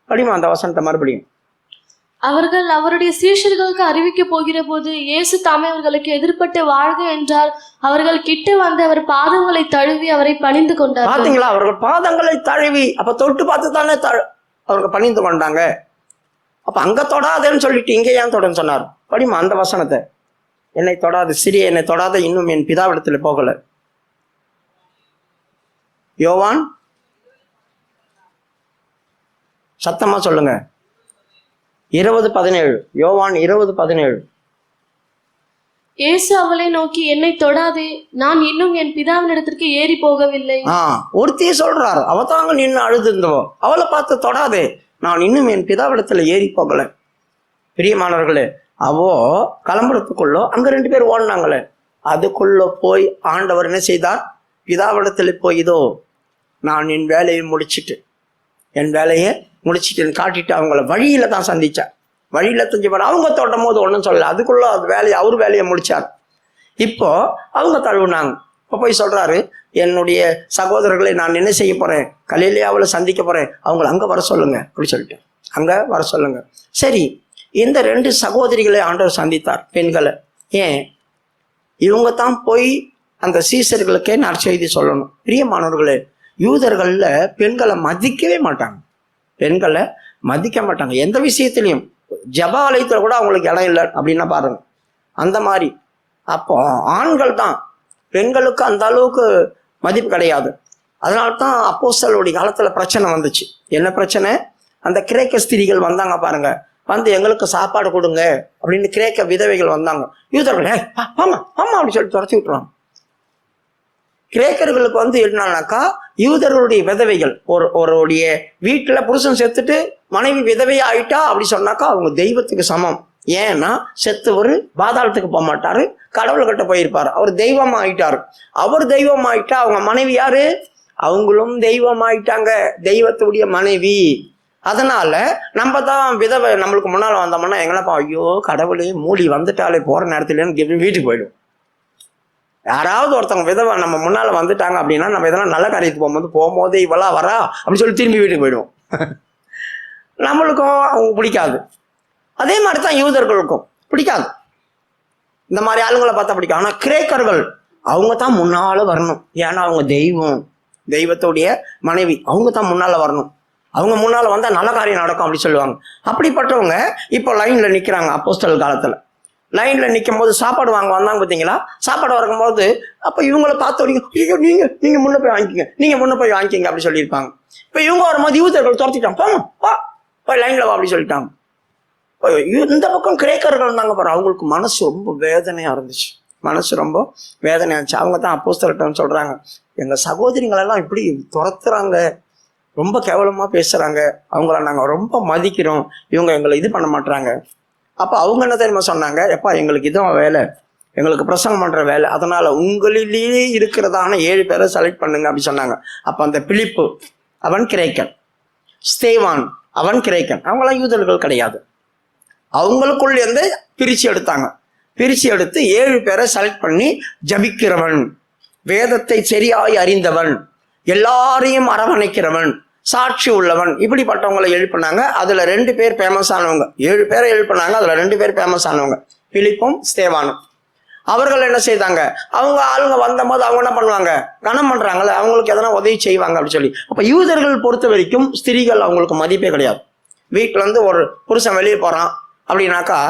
படிமா அந்த வசனத்தை மறுபடியும். அவர்கள் அவருடைய சீஷர்களுக்கு அறிவிக்க போகிற போது இயேசு தாமே அவர்களுக்கு எதிர்பட்டு வாழ்க என்றார். அவர்கள் கிட்ட வந்து அவர் பாதங்களை தழுவி அவரை பணிந்து கொண்டார். பாத்தீங்களா, அவர்கள் பாதங்களை தழுவி, அப்ப தொட்டு பார்த்து தானே அவர்கள் பணிந்து கொண்டாங்க. அப்ப அங்க தொடாதேன்னு சொல்லிட்டு இங்க ஏன் தொடன்னு சொன்னார்? படிமா அந்த வசனத்தை. என்னை தொடாது, சிறிய என்னை தொடாத, இன்னும் என் பிதாவிடத்துல போகல. யோவான், சத்தமா சொல்லுங்க. 20:17. யோவான் 20:17. இயேசு அவளை நோக்கி, என்னை தொடாதே, நான் இன்னும் என் பிதாவினிடத்திற்கு ஏறி போகவில்லை. ஒருத்திய சொல்றாரு, அவ தாங்க நின்று அழுதுந்தவோ, அவளை பார்த்து தொடாதே, நான் இன்னும் என் பிதாவிடத்துல ஏறி போகல. பிரியமானவர்களே, அவோ கிளம்புறதுக்குள்ளோ அங்க 2 பேர் ஓடினாங்களே, அதுக்குள்ள போய் ஆண்டவர் என்ன செய்தார்? பிதாவிடத்துல போய், இதோ நான் என் வேலையை முடிச்சிட்டு காட்டிட்டு அவங்கள வழியில தான் சந்திச்சார். வழியில தஞ்சவர் அவங்க தொட்டும் போது ஒன்றும் சொல்லல, அதுக்குள்ள அது அவர் வேலையை முடிச்சார். இப்போ அவங்க தழுவுனாங்க. இப்போ போய் சொல்றாரு, என்னுடைய சகோதரர்களை நான் என்ன செய்ய போறேன்? கலிலேயாவில் சந்திக்க போறேன், அவங்கள அங்க வர சொல்லுங்க அப்படி சொல்லிட்டு அங்க வர சொல்லுங்க. சரி, இந்த 2 சகோதரிகளை ஆண்டவர் சந்தித்தார், பெண்களை. ஏன்? இவங்க தான் போய் அந்த சீசர்களுக்கே நற்செய்தி சொல்லணும். பிரியமானவர்களே, யூதர்கள்ல பெண்களை மதிக்கவே மாட்டாங்க. பெண்களை மதிக்க மாட்டாங்க எந்த விஷயத்திலையும். ஜபாலயத்துல கூட அவங்களுக்கு இடம் இல்லை அப்படின்னா பாருங்க, அந்த மாதிரி. அப்போ ஆண்கள் தான், பெண்களுக்கு அந்த அளவுக்கு மதிப்பு கிடையாது. அதனால்தான் அப்போஸ்தலருடைய காலத்துல பிரச்சனை வந்துச்சு. என்ன பிரச்சனை? அந்த கிரேக்க ஸ்திரீகள் வந்தாங்க பாருங்க, வந்து எங்களுக்கு சாப்பாடு கொடுங்க அப்படின்னு கிரேக்க விதவைகள் வந்தாங்க. யூதர்கள் ஆமா ஆமா அப்படி சொல்லி துரத்தி விட்டுறாங்க. கிரேக்கர்களுக்கு வந்து என்னன்னாக்கா, யூதர்களுடைய விதவைகள் ஒருடைய வீட்டுல புருஷன் செத்துட்டு மனைவி விதவையா ஆயிட்டா அப்படி சொன்னாக்கா அவங்க தெய்வத்துக்கு சமம். ஏன்னா செத்தவர் பாதாளத்துக்கு போக மாட்டாரு, கடவுள்கிட்ட போயிருப்பாரு. அவர் தெய்வம் ஆயிட்டாரு. அவர் தெய்வம் ஆயிட்டா அவங்க மனைவி யாரு? அவங்களும் தெய்வம் ஆயிட்டாங்க, தெய்வத்துடைய மனைவி. அதனால நம்ம தான் விதவை நம்மளுக்கு முன்னால வந்தோம்னா எங்களப்பா, ஐயோ கடவுளே மூலி வந்துட்டாலே போற நேரத்துலன்னு வீட்டுக்கு போயிடும். யாராவது ஒருத்தவங்க விதவை நம்ம முன்னால வந்துட்டாங்க அப்படின்னா நம்ம இதெல்லாம் நல்ல காரியத்துக்கு போகும்போது இவளா வரா அப்படின்னு சொல்லி திரும்பி வீட்டுக்கு போயிடுவோம். நம்மளுக்கும் அவங்க பிடிக்காது. அதே மாதிரி தான் யூதர்களுக்கும் பிடிக்காது. இந்த மாதிரி ஆளுங்களை பார்த்தா பிடிக்கும். ஆனா கிரேக்கர்கள் அவங்க தான் முன்னால வரணும். ஏன்னா அவங்க தெய்வத்துடைய மனைவி, அவங்க தான் முன்னால வரணும். அவங்க முன்னால வந்தா நல்ல காரியம் நடக்கும் அப்படி சொல்லுவாங்க. அப்படிப்பட்டவங்க இப்போ லைன்ல நிக்கிறாங்க. அப்போஸ்தலர் காலத்துல லைன்ல நிற்கும் போது சாப்பாடு வாங்க வந்தாங்க பார்த்தீங்களா? சாப்பாடு வரும்போது அப்போ இவங்கள பார்த்த ஐயோ நீங்க முன்ன போய் வாங்கிக்கங்க, நீங்க முன்ன போய் வாங்கிக்கங்க அப்படி சொல்லியிருப்பாங்க. இப்போ இவங்க வரும்போது யூதர்கள் துரத்திட்டாங்க, போய் லைன்ல வா அப்படி சொல்லிட்டாங்க. இந்த பக்கம் கிரேக்கர்கள் இருந்தாங்க பாரு, அவங்களுக்கு மனசு ரொம்ப வேதனையா இருந்துச்சு. அவங்க தான் அப்போஸ்தலர்கிட்ட சொல்றாங்க, எங்க சகோதரிகளெல்லாம் இப்படி துரத்துறாங்க, ரொம்ப கேவலமா பேசுறாங்க, அவங்கள நாங்க ரொம்ப மதிக்கிறோம், இவங்க எங்களை இது பண்ண மாட்டாங்க. அப்போ அவங்க என்ன தெரியுமா சொன்னாங்க? எப்பா எங்களுக்கு இதான் வேலை, எங்களுக்கு பிரசங்கம் பண்ற வேலை, அதனால உங்களிலேயே இருக்கிறதான 7 பேரை செலக்ட் பண்ணுங்க அப்படி சொன்னாங்க. அப்போ அந்த பிலிப்பு அவன் கிரேக்கன், ஸ்தேவான் அவன் கிரேக்கன், அவங்களாம் யூதர்கள் கிடையாது. அவங்களுக்குள்ள இருந்து பிரிச்சு எடுத்து 7 பேரை செலக்ட் பண்ணி, ஜபிக்கிறவன், வேதத்தை சரியாய் அறிந்தவன், எல்லாரையும் அரவணைக்கிறவன், சாட்சி உள்ளவன், இப்படிப்பட்டவங்களை எழுப்பினாங்க. அதுல 2 பேர் ஃபேமஸ் ஆனவங்க. 7 பேரை எழுப்பினாங்க, அதுல 2 பேர் ஃபேமஸ் ஆனவங்க, பிலிப்பும் ஸ்தேவானும். அவர்கள் என்ன செய்தாங்க? அவங்க ஆளுங்க வந்த போது அவங்க என்ன பண்ணுவாங்க? கனம் பண்றாங்கல்ல, அவங்களுக்கு எதனா உதவி செய்வாங்க அப்படி சொல்லி. அப்ப யூதர்கள் பொறுத்த வரைக்கும் ஸ்திரீகள் அவங்களுக்கு மதிப்பே கிடையாது. வீட்டுல இருந்து ஒரு புருஷன் வெளியே போறான் அப்படின்னாக்கா,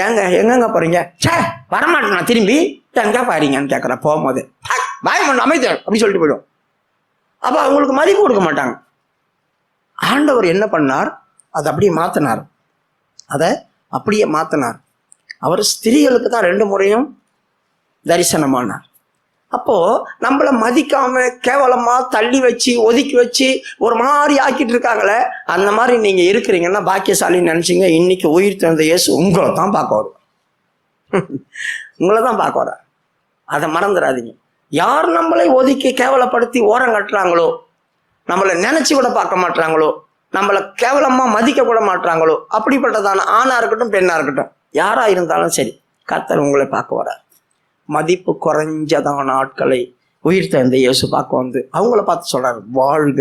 எங்கெங்க போறீங்க? சே வரமாட்டேன், நான் திரும்பி எங்க பாருங்கன்னு கேட்கறேன். போகும்போது பாய் மண் அமைதி அப்படி சொல்லிட்டு போயிடும். அப்ப அவங்களுக்கு மதிப்பு கொடுக்க மாட்டாங்க. ஆண்டவர் என்ன பண்ணார்? அதை அப்படியே மாத்தினார். அவர் ஸ்திரீகளுக்கு தான் 2 முறையும் தரிசனமானார். அப்போ நம்மள மதிக்காம கேவலமா தள்ளி வச்சு ஒதுக்கி வச்சு ஒரு மாதிரி ஆக்கிட்டு இருக்காங்களே, அந்த மாதிரி நீங்க இருக்கிறீங்கன்னா பாக்கியசாலின்னு நினைச்சீங்க. இன்னைக்கு உயிர் திறந்த இயேசு உங்களை தான் பார்க்க வரும். அதை மறந்துடாதீங்க. யார் நம்மளை ஒதுக்கி கேவலப்படுத்தி ஓரம் கட்டுறாங்களோ, நம்மளை நினைச்சு கூட பார்க்க மாட்டாங்களோ, நம்மளை கேவலமா மதிக்க கூட மாட்டாங்களோ, அப்படிப்பட்டதான ஆணா இருக்கட்டும் பெண்ணா இருக்கட்டும், யாரா இருந்தாலும் சரி, கர்த்தர் உங்களை பார்க்க வரார். மதிப்பு குறைஞ்சதான ஆட்களை உயிர் தந்த இயேசு பார்க்க வந்து அவங்கள பார்த்து சொல்றாரு, வாழ்க,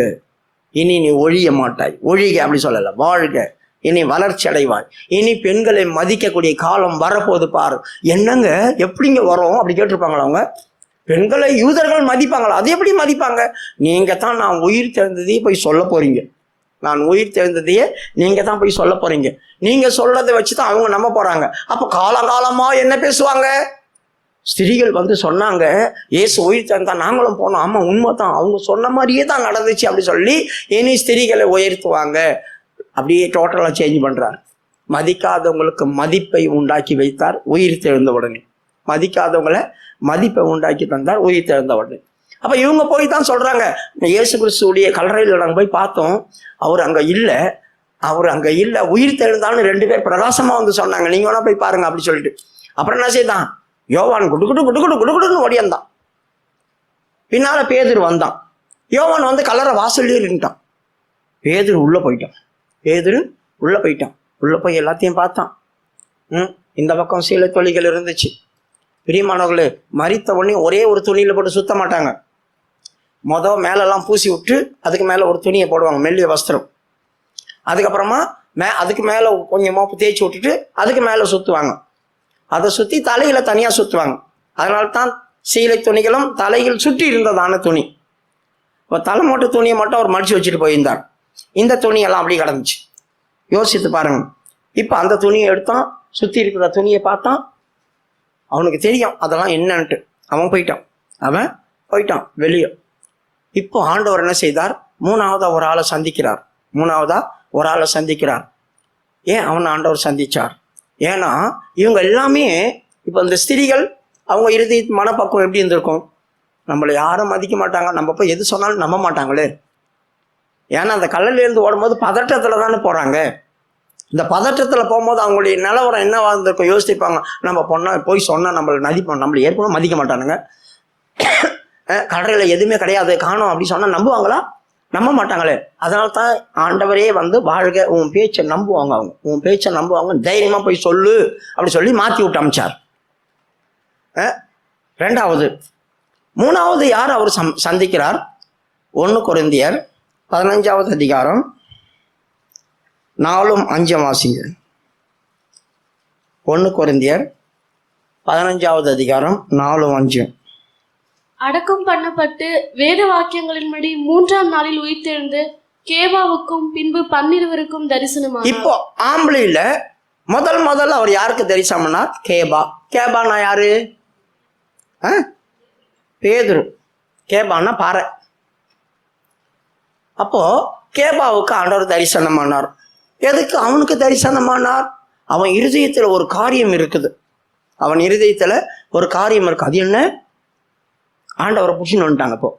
இனி நீ ஒழிய மாட்டாய். ஒழிக அப்படி சொல்லல, வாழ்க, இனி வளர்ச்சி அடைவாய், இனி பெண்களை மதிக்கக்கூடிய காலம் வரப்போது பாரு. என்னங்க எப்படிங்க வரும் அப்படி கேட்டிருப்பாங்களா அவங்க? பெண்களை யூதர்கள் மதிப்பாங்களா? அது எப்படி மதிப்பாங்க? நீங்க தான் நான் உயிர் தெழுந்ததையே போய் சொல்ல போறீங்க. நான் உயிர் தெழுந்ததையே நீங்க தான் போய் சொல்ல போறீங்க. நீங்க சொல்றதை வச்சுதான் அவங்க நம்ப போறாங்க. அப்ப காலகாலமா என்ன பேசுவாங்க? ஸ்திரீகள் வந்து சொன்னாங்க, ஏசு உயிர் தெழுந்தா நாங்களும் போனோம். ஆமா உண்மைதான், அவங்க சொன்ன மாதிரியே தான் நடந்துச்சு அப்படி சொல்லி இனி ஸ்திரீகளை உயர்த்துவாங்க. அப்படியே டோட்டலா சேஞ்ச் பண்றார். மதிக்காதவங்களுக்கு மதிப்பை உண்டாக்கி வைத்தார் உயிர் தெழுந்த உடனே. மதிக்காதவங்களை மதிப்பை உண்டாக்கி தந்தார் உயிர் தெழுந்த உடனே. அப்ப இவங்க போய் தான் சொல்றாங்க, இயேசு கிறிஸ்துடைய கல்லறையில் நாங்கள் போய் பார்த்தோம், அவர் அங்க இல்லை, அவர் அங்க இல்லை, உயிர் தெழுந்தான்னு 2 பேர் பிரகாசமா வந்து சொன்னாங்க, நீங்க வேணா போய் பாருங்க அப்படி சொல்லிட்டு. அப்புறம் என்ன செய்தான்? யோவான் குடுக்குடுன்னு ஓடியாந்தான். பின்னால பேதுரு வந்தான். யோவான் வந்து கல்லறை வாசல்லே இருந்துட்டான். பேதுரு உள்ள போயிட்டான். உள்ள போய் எல்லாத்தையும் பார்த்தான். இந்த பக்கம் சீலை தொழிகள் இருந்துச்சு. பிரியமானவர்களே, மரித்த உடனே ஒரே ஒரு துணியில போட்டு சுத்த மாட்டாங்க. மேலெல்லாம் பூசி விட்டு அதுக்கு மேல ஒரு துணியை போடுவாங்க, மெல்லிய வஸ்திரம். அதுக்கப்புறமா அதுக்கு மேல கொஞ்சமா தேய்ச்சி விட்டுட்டு அதுக்கு மேல சுத்துவாங்க. அதை சுத்தி தலையில தனியா சுத்துவாங்க. அதனால்தான் சீலை துணிகளும் தலையில் சுற்றி இருந்ததான துணி. இப்போ தலைமோட்டு துணியை மட்டும் அவர் மடிச்சு வச்சுட்டு போயிருந்தார். இந்த துணியெல்லாம் அப்படி கிடந்துச்சு. யோசித்து பாருங்க. இப்போ அந்த துணியை எடுத்தான், சுத்தி இருக்கிற துணியை பார்த்தான். அவனுக்கு தெரியும் அதெல்லாம் என்னன்ட்டு. அவன் போயிட்டான் வெளியே. இப்போ ஆண்டவர் என்ன செய்தார்? மூணாவதா ஒரு ஆளை சந்திக்கிறார். ஏன் அவனை ஆண்டவர் சந்திச்சார்? ஏன்னா இவங்க எல்லாமே இப்போ இந்த ஸ்திரீகள் அவங்க இறுதி மனப்பக்குவம் எப்படி இருந்திருக்கும்? நம்மளை யாரும் மதிக்க மாட்டாங்க, நம்ம போய் எது சொன்னாலும் நம்ப மாட்டாங்களே. ஏன்னா அந்த கல்லலேருந்து ஓடும்போது பதட்டத்துல தானே போறாங்க. இந்த பதட்டத்துல போகும்போது அவங்களுடைய நிலவரம் என்னவா இருந்திருக்கும் யோசிப்பாங்க. நம்ம போய் சொன்னா நம்மளை மதிப்போம், நம்மளை ஏற்கனவே மதிக்க மாட்டானுங்க. கடலில் எதுவுமே கிடையாது காணும் அப்படி சொன்னா நம்புவாங்களா? நம்ப மாட்டாங்களே. அதனால தான் ஆண்டவரே வந்து வாழ்க, உன் பேச்சை நம்புவாங்க, தைரியமா போய் சொல்லு அப்படி சொல்லி மாத்தி விட்டு அமிச்சார். 2வது 3வது யார் அவர் சந்திக்கிறார்? 1 கொரிந்தியர் 15வது அதிகாரம் 4-5 வாசிங்க. 1 கொரிந்தியர் 15வது அதிகாரம் 4-5. அடக்கம் பண்ணப்பட்டு வேத வாக்கியங்களின்படி 3ஆம் நாளில் உயிர்த்தெழுந்து கேபாவுக்கும் பின்பு 12 தரிசனமானார். இப்போ ஆம்பளையில முதல் அவர் யாருக்கு தரிசனம்னா கேபானா யாரு? பேதுரு. கேபான்னா பாறை. அப்போ கேபாவுக்கு ஆண்டவர் தரிசனமானார். எதுக்கு அவனுக்கு தரிசனமானார்? அவன் இருதயத்துல ஒரு காரியம் இருக்குது. அது என்ன? ஆண்டவரை புஷ்ணு வந்துட்டாங்க. இப்போ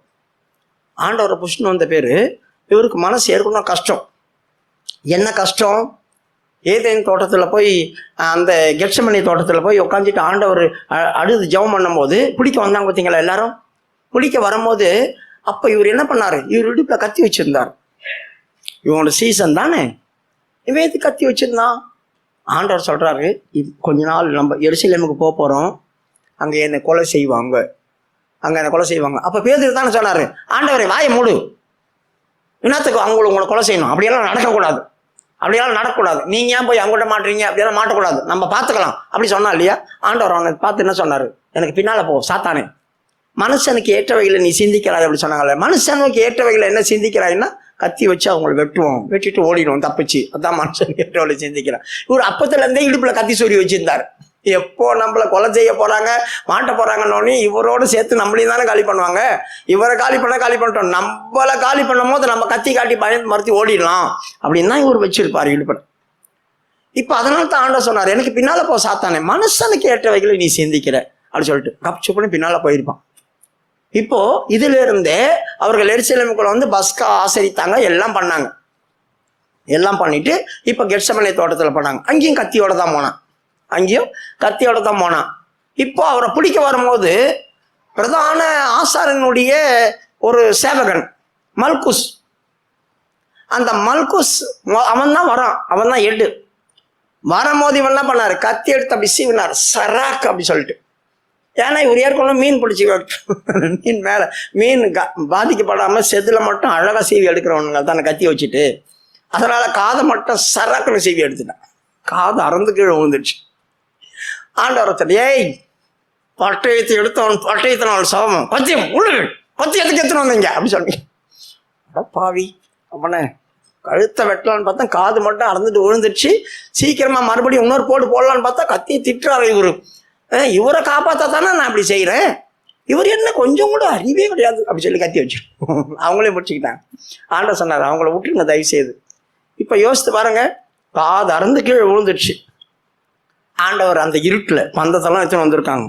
ஆண்டவரை புஷ்ணு வந்த பேரு இவருக்கு மனசு ஏற்கனவே கஷ்டம். என்ன கஷ்டம்? ஏதேன் தோட்டத்தில் போய் அந்த கெட்சமனி தோட்டத்தில் போய் உட்காந்துட்டு ஆண்டவர் அழுது ஜெபம் பண்ணும் போது பிடிக்க வந்தாங்க பார்த்தீங்களா எல்லாரும். பிடிக்க வரும்போது அப்போ இவர் என்ன பண்ணாரு? இவர் இடுப்பில் கத்தி வச்சிருந்தார். இவனோட சீசன் தானே, இவன் எது கத்தி வச்சிருந்தான்? ஆண்டவர் சொல்றாரு, கொஞ்ச நாள் நம்ம எருசலேமுக்கு போகிறோம், அங்கே என்னை கொலை செய்வாங்க. அப்போ பேதுரு தானே சொன்னாரு, ஆண்டவரை வாயை மூடு, இன்னத்துக்கு உங்களை கொலை செய்யணும், அப்படியெல்லாம் நடக்கக்கூடாது, நீங்க ஏன் போய் அவங்கள்ட்ட மாட்டுறீங்க, அப்படியெல்லாம் மாட்டக்கூடாது, நம்ம பார்த்துக்கலாம் அப்படி சொன்னா இல்லையா? ஆண்டவர் அவனை பார்த்து என்ன சொன்னாரு? எனக்கு பின்னால போ சாத்தானே, மனுஷனுக்கு ஏற்றவைகளை நீ சிந்திக்கிறாய் அப்படி சொன்னாங்கல்ல. மனுஷனுக்கு ஏற்றவைகளை என்ன சிந்திக்கிறாய்னா, கத்தி வச்சு அவங்களை வெட்டிட்டு ஓடிடுவோம் தப்பிச்சு. அதான் மனுஷனுக்கு ஏற்றவளை சிந்திக்கிறான். இவர் அப்பத்துல இருந்தே இடுப்புல கத்தி சொறி வச்சிருந்தாரு. எப்போ நம்மளை கொலை செய்ய போறாங்க, மாட்ட போறாங்கன்னு இவரோடு சேர்த்து நம்மளையும் தானே காலி பண்ணுவாங்க. இவரை காலி பண்ணிட்டோம், நம்மளை காலி பண்ணும் போது நம்ம கத்தி காட்டி பயந்து மறுத்தி ஓடிடலாம் அப்படின்னு தான் இவர் வச்சிருப்பாரு இடுப்பட. இப்ப அதனால தான் ஆண்டவர் சொன்னார், எனக்கு பின்னால போ சாத்தானே, மனுஷனுக்கு ஏற்றவைகளை நீ சிந்திக்கிற அப்படின்னு சொல்லிட்டு கப்சு பண்ணி பின்னால போயிருப்பான். இப்போ இதுல இருந்தே அவர்கள் எருசலேமுக்குள்ள வந்து பஸ்கா ஆசரித்தாங்க, எல்லாம் பண்ணாங்க. எல்லாம் பண்ணிட்டு இப்ப கெட்சமனே தோட்டத்துல போனாங்க. அங்கேயும் கத்தியோட தான் போனான். இப்போ அவரை பிடிக்க வரும்போது பிரதான ஆசாரனுடைய ஒரு சேவகன் மல்குஸ், அந்த மல்குஸ் அவன் தான் எடு. வரும்போது இவன் என்ன பண்ணாரு? கத்தி எடுத்து அப்படி சீவினார், சராக் அப்படி சொல்லிட்டு. ஏன்னா இவர் ஏற்கனவே மீன் பிடிச்சி மீன் மேலே மீன் பாதிக்கப்படாமல் செதில் மட்டும் அழகாக சீவி எடுக்கிறவனுங்க தானே கத்தி வச்சுட்டு. அதனால காதை மட்டும் சரக்குன்னு சீவி எடுத்துட்டான். காது அறந்து கீழே விழுந்துடுச்சு. ஆண்டவரத்தில், ஏய் பட்டயத்தை எடுத்தவன் பட்டயத்தினால் சவம், பத்தியம் உள்ளு, பத்தி எதுக்கு எடுத்துன்னு வந்தீங்க அப்படி சொன்னீங்க. பாவி அவனை கழுத்தை வெட்டலான்னு பார்த்தா காது மட்டும் அறந்துட்டு விழுந்துடுச்சு. சீக்கிரமா மறுபடியும் இன்னொரு போடலான்னு பார்த்தா கத்தியை திட்டுறாரு இவரு. இவரை காப்பாத்தா தானே நான் அப்படி செய்யறேன், இவர் என்ன கொஞ்சம் கூட அறிவே கிடையாது அப்படி சொல்லி கத்தி வச்சு அவங்களே முடிச்சுக்கிட்டாங்க. ஆண்டவர் சொன்னார், அவங்கள விட்டுருங்க தயவு செய்து. இப்ப யோசித்து பாருங்க, காது அறந்து கீழே விழுந்துடுச்சு. ஆண்டவர் அந்த இருட்டில் பந்தத்தெல்லாம் எடுத்துன்னு வந்திருக்காங்க.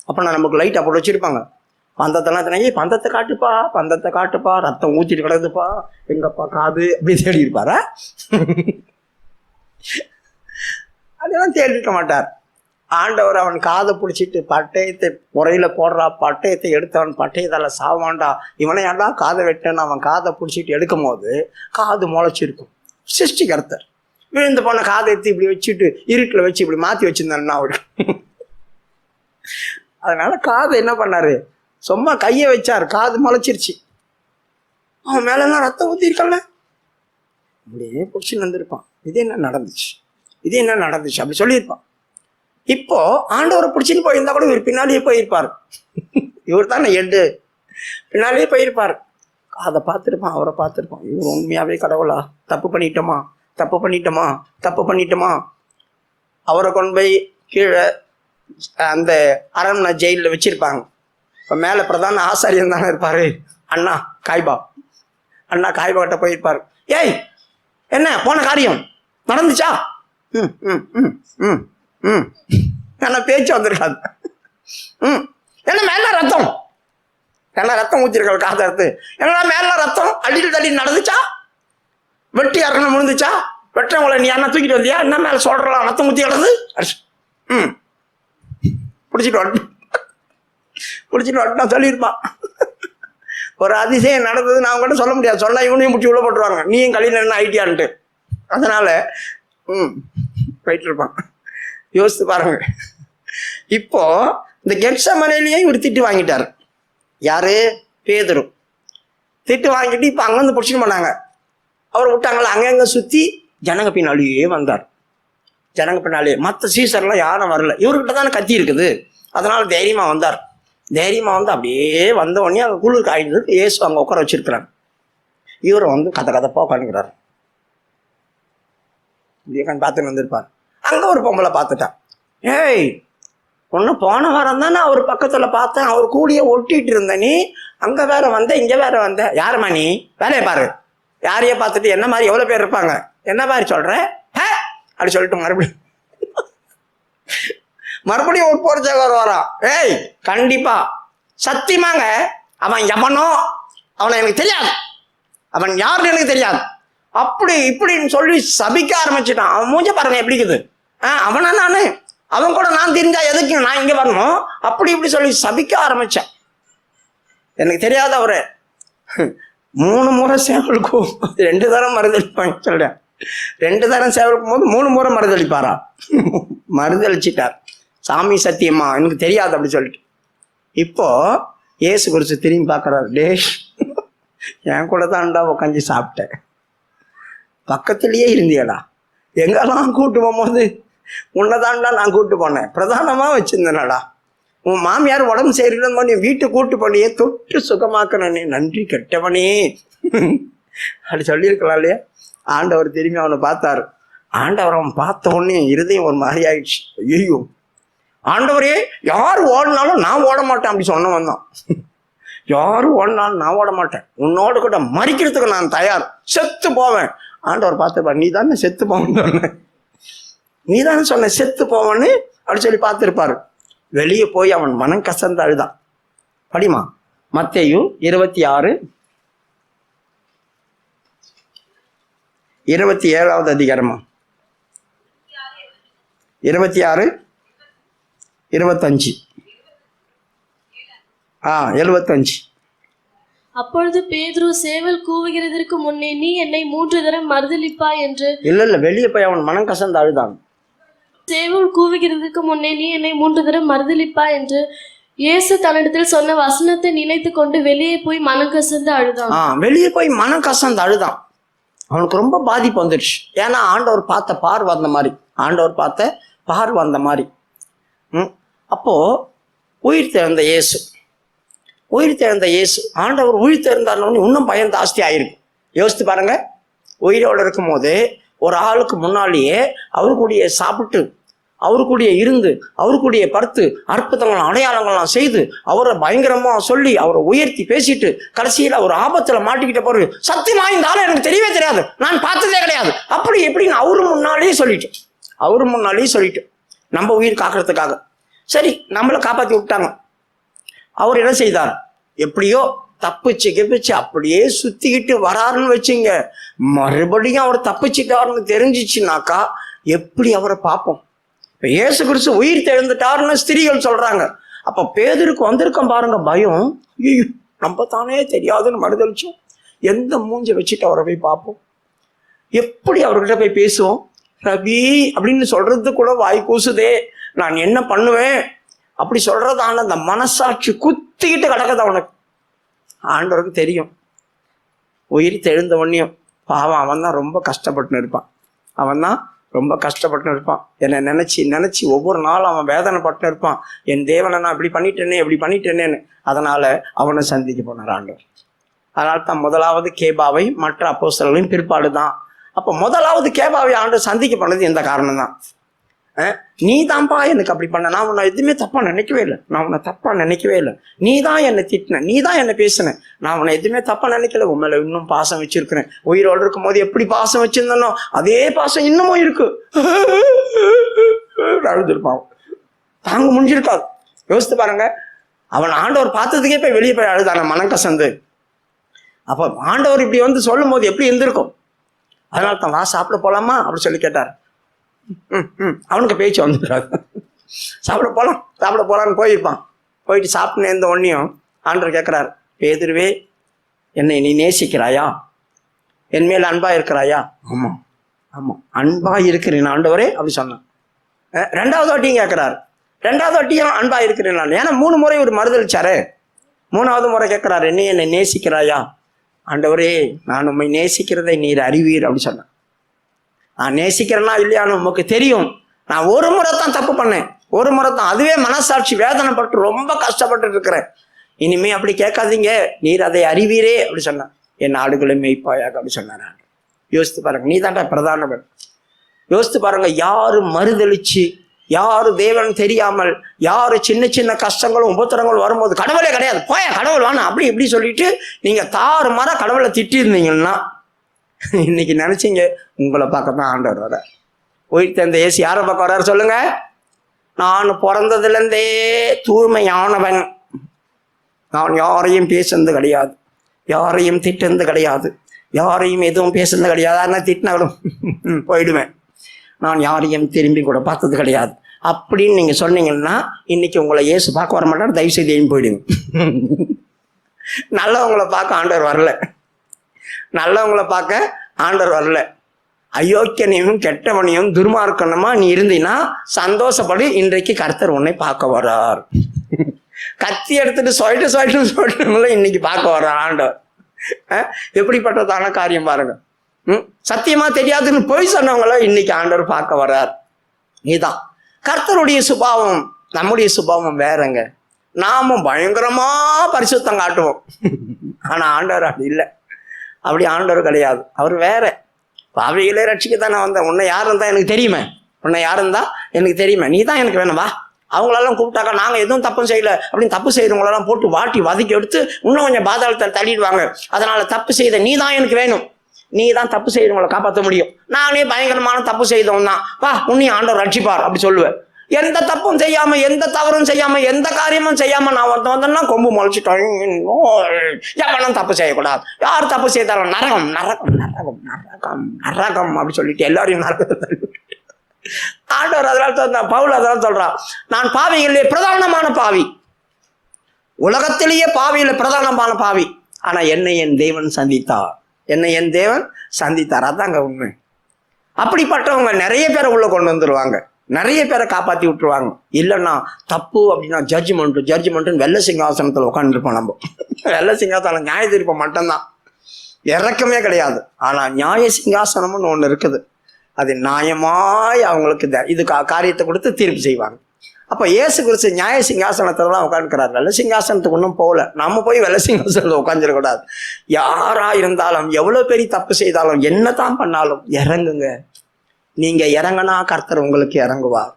அப்போ நான் நமக்கு லைட்டாக போட்டு வச்சிருப்பாங்க. பந்தத்தெல்லாம் எடுத்துனா, பந்தத்தை காட்டுப்பா, பந்தத்தை காட்டுப்பா, ரத்தம் ஊற்றிட்டு கிடக்குதுப்பா, எங்கப்பா காது அப்படி தேடி இருப்பாரா? அதெல்லாம் தேடி இருக்க மாட்டார். ஆண்டவர் அவன் காதை பிடிச்சிட்டு பட்டயத்தை முறையில போடுறா, பட்டயத்தை எடுத்தவன் பட்டயத்தால சாவான்டா, இவனை ஏன்டா காதை வெட்டன்னு அவன் காதை பிடிச்சிட்டு எடுக்கும் போது காது முளைச்சிருக்கும். சிருஷ்டிகர்த்தர் விழுந்து போன காதை எடுத்து இப்படி வச்சுட்டு இருட்டில் வச்சு இப்படி மாற்றி வச்சிருந்தான்னா அவரு. அதனால காதை என்ன பண்ணாரு, சும்மா கையை வச்சார், காது முளைச்சிருச்சு. அவன் மேலெல்லாம் ரத்தம் ஊற்றிருக்கல, அப்படியே பிடிச்சின்னு வந்திருப்பான். இது என்ன நடந்துச்சு, இது என்ன நடந்துச்சு அப்படி சொல்லியிருப்பான். இப்போ ஆண்டவரை பிடிச்சின்னு போயிருந்தா கூட இவர் பின்னாலேயே போயிருப்பார். இவர் தானே எட்டு, பின்னாலேயே போயிருப்பார். அதை பார்த்துருப்பான், அவரை பார்த்துருப்பான். இவர் உண்மையாவே கடவுளா, தப்பு பண்ணிட்டோமா, தப்பு பண்ணிட்டோமா, தப்பு பண்ணிட்டோமா. அவரை கொண்டு போய் கீழே அந்த அரண்மனை ஜெயிலில் வச்சிருப்பாங்க. இப்போ மேலே பிரதான ஆசாரியன் தானே இருப்பாரு, அண்ணா காய்பா. அண்ணா காய்பா கிட்ட போயிருப்பார். ஏய் என்ன போன காரியம் நடந்துச்சா? ம் ம் ம் ம் ம் என்ன பேச்சு வந்திருக்காது. என்ன மேல ரத்தம், என்ன ரத்தம் ஊற்றிருக்காள் காதை எடுத்து, என்ன மேல ரத்தம் அடியில் தடி நடந்துச்சா? வெட்டி இறக்கணும் முடிஞ்சுச்சா? வெட்டவங்களை நீ அண்ணா தூக்கிட்டு வந்தியா? என்ன மேல சொல்றலாம் ரத்தம் ஊற்றி கிடந்து? ம் பிடிச்சிட்டு வரட்டும், பிடிச்சிட்டு வரட்டும் சொல்லியிருப்பான். ஒரு அதிசயம் நடந்தது நான் கூட சொல்ல முடியாது, சொன்னா இவனையும் முடிச்சு உள்ள போட்டுருவாங்க, நீயும் கல்யாணம் என்ன ஐட்டியான்ட்டு. அதனால போயிட்டு இருப்பான். யோசித்து பாருங்க. இப்போ இந்த கெத்செமனேலயே இவர் திட்டு வாங்கிட்டார். யாரு? பேதுரு. திட்டு வாங்கிட்டு இப்போ அங்கேருந்து பிடிச்சிட்டு போனாங்க. அவர் விட்டாங்களா, அங்கங்க சுற்றி ஜனங்க பின்னாலேயே வந்தார். ஜனங்க பின்னாலே மற்ற சீசர்லாம் யாரும் வரல, இவர்கிட்ட தானே கத்தி இருக்குது. அதனால தைரியமா வந்தார். தைரியமா வந்து அப்படியே வந்த உடனே அங்கே குளிர் காய்ந்து ஏசு அங்கே உட்கார வச்சிருக்கிறாங்க. இவரை வந்து கதப்பா உட்காந்துக்கிறார். இப்படியே பார்த்துன்னு வந்திருப்பார். அங்கே ஒரு பொம்பளை பார்த்துட்டான். ஏய் ஒன்று போன வாரம் தானே அவர் பக்கத்தில் பார்த்தேன், அவர் கூடிய ஒட்டிட்டு இருந்த நீ அங்கே வேற வந்த இங்கே வேற வந்த, யாருமா நீ? வேலையை பாரு. யாரையே பார்த்துட்டு என்ன மாதிரி எவ்வளோ பேர் இருப்பாங்க, என்ன மாதிரி சொல்ற அப்படி சொல்லிட்டு மறுபடியும் ஒரு போர்ச்சவர் வரான். ஏய் கண்டிப்பா சத்தியமாங்க அவன் எவனோ அவனை எனக்கு தெரியாது, அவன் யாருன்னு எனக்கு தெரியாது, அப்படி இப்படின்னு சொல்லி சபிக்க ஆரம்பிச்சுட்டான். அவன் மூஞ்ச பாருங்க எப்படி இருக்குது. அவனா நானு, அவன் கூட நான் தெரிஞ்சா எதுக்கு நான் இங்க வரணும், அப்படி இப்படி சொல்லி சபிக்க ஆரம்பிச்சேன். எனக்கு தெரியாத அவரு 3 முறை சேவலுக்கும் 2 தரம் மறுதளிப்பாங்க சொல்றேன். 2 தரம் சேவலுக்கும் போது 3 முறை மறுதளிப்பாரா? மறுதளிச்சிட்டார். சாமி சத்தியமா எனக்கு தெரியாது அப்படி சொல்லிட்டு. இப்போ ஏசு குறிச்சு திரும்பி பார்க்கறாரு. டே என் கூட தான்டா உட்காந்து சாப்பிட்டேன், பக்கத்துலயே இருந்தியடா, எங்கெல்லாம் கூட்டு போகும்போது உன்னதான்டா நான் கூட்டு போனேன், பிரதானமா வச்சிருந்தேனடா, உன் மாமியார் உடம்பு சரியில்லைன்னு நீ வீட்டுக்கு கூட்டு போனியே, தொட்டு சுகமாக்கணே, நன்றி கெட்டவனே அப்படி சொல்லியிருக்கலாம் இல்லையா? ஆண்டவர் திரும்பி அவனை பார்த்தாரு. ஆண்டவர் அவன் பார்த்த உடனே இருதயம் ஒரு மாதிரி ஆயிடுச்சு. ஐயோ ஆண்டவரே, யார் ஓடினாலும் நான் ஓட மாட்டேன் அப்படி சொன்ன வந்தான். யாரு ஓடினாலும் நான் ஓட மாட்டேன், உன்னோடு கூட மறிக்கிறதுக்கு நான் தயார், செத்து போவேன். ஆண்டவர் பார்த்துருப்பார். நீ தானே செத்து போவேன்னு சொன்ன, நீ தானே சொன்ன செத்து போவேன்னு அப்படி சொல்லி பார்த்துருப்பாரு. வெளியே போய் அவன் மனம் கசந்து அழுதான். படிமா மத்தேயு 26 அதிகாரமா 26 25 75. அப்பொழுது பேதுரு சேவல் கூவுகிறதற்கு முன்னே நீ என்னை 3 தரம் மறுதலிப்பாய் என்று. இல்ல வெளியே போய் அவன் மனம் கசந்து அழுதான். சேவல் கூவுகிறதுக்கு முன்னே நீ என்னை 3 தரம் மறுதலிப்பாய் என்று இயேசு தன்னிடத்தில் சொன்ன வசனத்தை நினைத்து கொண்டு வெளியே போய் மனம் கசந்து அழுதான். வெளியே போய் மனம் கசந்து அழுதான். அவனுக்கு ரொம்ப பாதிப்பு வந்துடுச்சு. ஏன்னா ஆண்டவர் பார்த்த பார்வை அந்த மாதிரி, ஆண்டவர் பார்த்த பார்வை அந்த மாதிரி. அப்போ உயிர் தெழுந்த இயேசு ஆண்டவர் உயிர் தெழுந்தாருன்னு இன்னும் பயம் ஜாஸ்தி ஆயிருக்கு. யோசித்து பாருங்க, உயிரோடு இருக்கும் போது ஒரு ஆளுக்கு முன்னாலேயே அவரு கூடிய சாப்பிட்டு, அவரு கூடிய இருந்து, அவரு கூடிய படுத்து, அற்புதங்கள் அடையாளங்கள்லாம் செய்து, அவரை பயங்கரமா சொல்லி, அவரை உயர்த்தி பேசிட்டு, கடைசியில் அவர் ஆபத்துல மாட்டிக்கிட்ட பிறகு சத்தியமா இந்த ஆளை எனக்கு தெரியவே தெரியாது, நான் பார்த்ததே கிடையாது, அப்படி எப்படின்னு அவரு முன்னாலேயே சொல்லிட்டு நம்ம உயிர் காக்கிறதுக்காக சரி நம்மளை காப்பாற்றி விட்டாங்க. அவர் என்ன செய்தார்? எப்படியோ தப்பிச்சு அப்படியே சுத்திக்கிட்டு வராருன்னு வச்சுங்க. மறுபடியும் அவர் தப்பிச்சுட்டாருன்னு தெரிஞ்சிச்சுனாக்கா எப்படி அவரை பார்ப்போம்? இப்ப இயேசு கிறிஸ்து உயிர் தெழுந்துட்டாருன்னு ஸ்திரீகள் சொல்றாங்க. அப்ப பேதுருக்கு வந்திருக்கோம் பாருங்க பயம். ஐயோ, நம்ம தானே தெரியாதுன்னு மறுதளிச்சோம். எந்த மூஞ்ச வச்சுட்டு அவரை போய் பார்ப்போம்? எப்படி அவர்கிட்ட போய் பேசுவோம்? ரவி அப்படின்னு சொல்றது கூட வாய் கூசுதே, நான் என்ன பண்ணுவேன் அப்படி சொல்றதான அந்த மனசாட்சி குத்திக்கிட்டு கிடக்குது அவனுக்கு. ஆண்டவருக்கு தெரியும். உயிர் தெழுந்தவனையும் பாவம் அவன் தான் ரொம்ப கஷ்டப்பட்டுன்னு இருப்பான். என்னை நினைச்சு ஒவ்வொரு நாளும் அவன் வேதனைப்பட்டு இருப்பான். என் தேவனை நான் இப்படி பண்ணிட்டேனேன்னு. அதனால அவனை சந்திக்க போனார் ஆண்டவர். அதனால தான் முதலாவது கேபாவை மற்ற அப்போஸ்தலர்களின் பிற்பாடு தான். அப்போ முதலாவது கேபாவை ஆண்டவர் சந்திக்க போனது இந்த காரணம் தான். நீ தான்ப்பா எனக்கு அப்படி பண்ண, நான் உன்னை எதுவுமே தப்பா நினைக்கவே இல்லை, நீ தான் என்னை திட்டின, நீ தான் என்னை பேசின, நான் உன்னை எதுவுமே தப்பா நினைக்கல, உன் மேல இன்னும் பாசம் வச்சிருக்கிறேன். உயிரோடு இருக்கும் போது எப்படி பாசம் வச்சிருந்தனோ அதே பாசம் இன்னமும் இருக்கு. அழுதுருப்பான், தாங்க முடிஞ்சிருக்காது. யோசித்து பாருங்க, அவன் ஆண்டவர் பார்த்ததுக்கே போய் வெளியே போய் அழுதான மனம் கசந்து. அப்போ ஆண்டவர் இப்படி வந்து சொல்லும் போது எப்படி இருந்திருக்கும்? அதனால தான் வா சாப்பிட போலாமா அப்படி சொல்லி கேட்டார். அவனுக்கு பேச்சு வந்துடுறாரு. சாப்பிட போலான்னு போயிருப்பான். போயிட்டு சாப்பிட்டு இருந்த உடனேயும் ஆண்டவர் கேட்கிறார், பேதுருவே என்னை நீ நேசிக்கிறாயா? என் மேல அன்பா இருக்கிறாயா? ஆமா அன்பா இருக்கிறேன் ஆண்டவரே அப்படி சொன்னான். ரெண்டாவது வாட்டியும் கேட்கிறார். ரெண்டாவது வாட்டியும் அன்பா இருக்கிறேன் நான். ஏன்னா 3 முறை ஒரு மறுதளிச்சாரு. 3வது முறை கேட்கிறார், என்னை நேசிக்கிறாயா? ஆண்டவரே நான் உண்மை நேசிக்கிறதை நீர் அறிவீர் அப்படி சொன்னேன். நான் நேசிக்கிறேன்னா இல்லையான்னு உமக்கு தெரியும். நான் ஒரு முறை தான் தப்பு பண்ணேன், ஒரு முறை தான். அதுவே மனசாட்சி வேதனைப்பட்டு ரொம்ப கஷ்டப்பட்டு இருக்கிறேன். இனிமே அப்படி கேட்காதீங்க, நீர் அதை அறிவீரே அப்படி சொன்னான். என் ஆடுகளை மேய்ப்பாயாக அப்படி சொன்னார். யோசித்து பாருங்க, நீ தான்டா பிரதானவன். யோசித்து பாருங்க, யாரு மறுதளிச்சு, யாரு தேவன் தெரியாமல், யாரு சின்ன கஷ்டங்களும் உபத்திரங்களும் வரும்போது கடவுளே கிடையாது, போய கடவுள் வேணும் அப்படி இப்படி சொல்லிட்டு நீங்க தாறுமாறா கடவுளை திட்டி இருந்தீங்கன்னா இன்னைக்கு நினைச்சீங்க உங்களை பார்க்க தான் ஆண்டவர் வர. உயிர் தெழுந்த இயேசு யாரை பார்க்க வர்றாரு சொல்லுங்க? நான் பிறந்ததுலேருந்தே தூய்மையானவன், நான் யாரையும் பேசுனது கிடையாது, யாரையும் திட்டுறது கிடையாது, யாரையும் எதுவும் பேசுனது கிடையாது. ஆனால் திட்டினாலும் போயிடுவேன், நான் யாரையும் திரும்பி கூட பார்த்தது கிடையாது அப்படின்னு நீங்க சொன்னீங்கன்னா இன்னைக்கு உங்களை இயேசு பார்க்க வர மாட்டார். தயவு செய்து போயிடுங்க. நல்லவங்களை பார்க்க ஆண்டவர் வரல. அயோக்கியனையும் கெட்டவனையும் துர்மார்க்கணுமா நீ இருந்தீன்னா சந்தோஷப்படு, இன்றைக்கு கர்த்தர் உன்னை பார்க்க வர்றார். கத்தி எடுத்துட்டு சொல்லிட்டு இன்னைக்கு பார்க்க வர்றார் ஆண்டவர். எப்படிப்பட்டதான காரியம் பாருங்க. சத்தியமா தெரியாதுன்னு போய் சொன்னவங்கள இன்னைக்கு ஆண்டவர் பார்க்க வர்றார். இதுதான் கர்த்தருடைய சுபாவம். நம்முடைய சுபாவம் வேறங்க. நாமும் பயங்கரமா பரிசுத்தம் காட்டுவோம், ஆனா ஆண்டவர் அப்படி இல்லை. அப்படி ஆண்டவர் கிடையாது, அவர் வேற. பாவிகளே ரட்சிக்கத்தான் நான் வந்தேன். உன்னை யாரும் தான் எனக்கு தெரியுமே, நீ தான் எனக்கு வேணும் வா. அவங்களெல்லாம் கூப்பிட்டாக்கா நாங்கள் எதுவும் தப்பும் செய்யல அப்படின்னு தப்பு செய்யறவங்களெல்லாம் போட்டு வாட்டி வதக்கி எடுத்து இன்னும் கொஞ்சம் பாதாளத்தை தள்ளிடுவாங்க. அதனால தப்பு செய்த நீ தான் எனக்கு வேணும், நீ தான் தப்பு செய்யறவங்களை காப்பாற்ற முடியும். நானே பயங்கரமான தப்பு செய்தவன் தான், வா உன்னையும் ஆண்டவர் ரட்சிப்பார் அப்படி சொல்லுவேன். எந்த தப்பும் செய்யாம, எந்த தவறும் செய்யாம, எந்த காரியமும் செய்யாம நான் வந்தேன்னா கொம்பு முளைச்சிட்டேன். எவனும் தப்பு செய்யக்கூடாது, யார் தப்பு செய்தாலும் நரகம் நரகம் நரகம் நரகம் நரகம் அப்படி சொல்லிட்டு எல்லாரையும் நரகத்தை ஆண்டவர். அதனால பவுல் அதெல்லாம் சொல்றான், நான் பாவிகளிலே பிரதானமான பாவி, உலகத்திலேயே பாவியில பிரதானமான பாவி, ஆனா என்னை என் தேவன் சந்தித்தார். அதாங்க உண்மை. அப்படிப்பட்டவங்க நிறைய பேரை உள்ள கொண்டு வந்துருவாங்க, நிறைய பேரை காப்பாற்றி விட்டுருவாங்க. இல்லைன்னா தப்பு அப்படின்னா ஜட்ஜ்மெண்ட்டு வெள்ளை சிங்காசனத்தில் உட்காந்துருப்போம். நம்ம வெள்ளை சிங்காசனம் நியாய தீர்ப்போம் மட்டும்தான். இறக்கமே கிடையாது. ஆனா நியாய சிங்காசனம்னு ஒண்ணு இருக்குது. அது நியாயமாய் அவங்களுக்கு இது காரியத்தை கொடுத்து தீர்ப்பு செய்வாங்க. அப்ப இயேசு கிறிஸ்து நியாய சிங்காசனத்துல தான் உட்காந்துக்கிறார். வெள்ள சிங்காசனத்துக்கு ஒன்றும் போகல. நம்ம போய் வெள்ள சிங்காசனத்துல உட்காந்துடக்கூடாது. யாரா இருந்தாலும் எவ்வளவு பெரிய தப்பு செய்தாலும் என்னதான் பண்ணாலும் இறங்குங்க. நீங்க இறங்கினா கர்த்தர் உங்களுக்கு இறங்குவார்.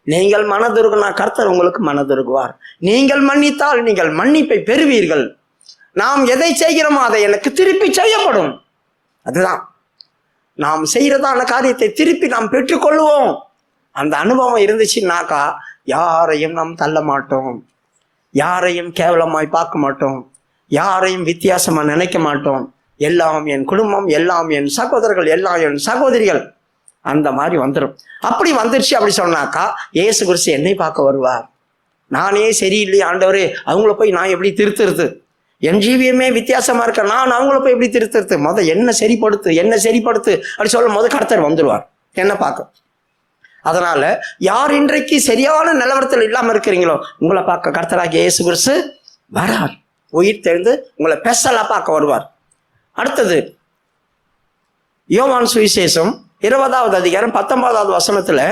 நீங்கள் மனதுருகுனா கர்த்தர் உங்களுக்கு மனதுருகுவார். நீங்கள் மன்னித்தால் நீங்கள் மன்னிப்பை பெறுவீர்கள். நாம் எதை செய்கிறோமோ அதை எனக்கு திருப்பி செய்யப்படும். அதுதான் நாம் செய்யறதான காரியத்தை திருப்பி நாம் பெற்றுக்கொள்வோம். அந்த அனுபவம் இருந்துச்சுன்னாக்கா யாரையும் நாம் தள்ள மாட்டோம், யாரையும் கேவலமாய் பார்க்க மாட்டோம், யாரையும் வித்தியாசமா நினைக்க மாட்டோம். எல்லாம் என் குடும்பம், எல்லாம் என் சகோதரர்கள், எல்லாம் என் சகோதரிகள், அந்த மாதிரி வந்துடும். அப்படி வந்துருச்சு அப்படி சொன்னாக்கா இயேசு கிறிஸ்து என்னை பார்க்க வருவார். நானே சரியில்லையே ஆண்டவரே, அவங்கள போய் நான் எப்படி திருத்துறது? என் ஜீவியமே வித்தியாசமா இருக்க, நான் அவங்கள போய் எப்படி திருத்துறது? என்ன சரிப்படுத்து அப்படி சொல்லும் போது கர்த்தர் வந்துடுவார் என்ன பார்க்க. அதனால யார் இன்றைக்கு சரியான நிலவரத்தில் இல்லாம இருக்கிறீங்களோ உங்களை பார்க்க கர்த்தராகிய இயேசு கிறிஸ்து வரார். உயிர் தெழுந்து உங்களை பெசலா பார்க்க வருவார். அடுத்தது யோவான் சுவிசேஷம் 20வது அதிகாரம் 19வது வசனத்துல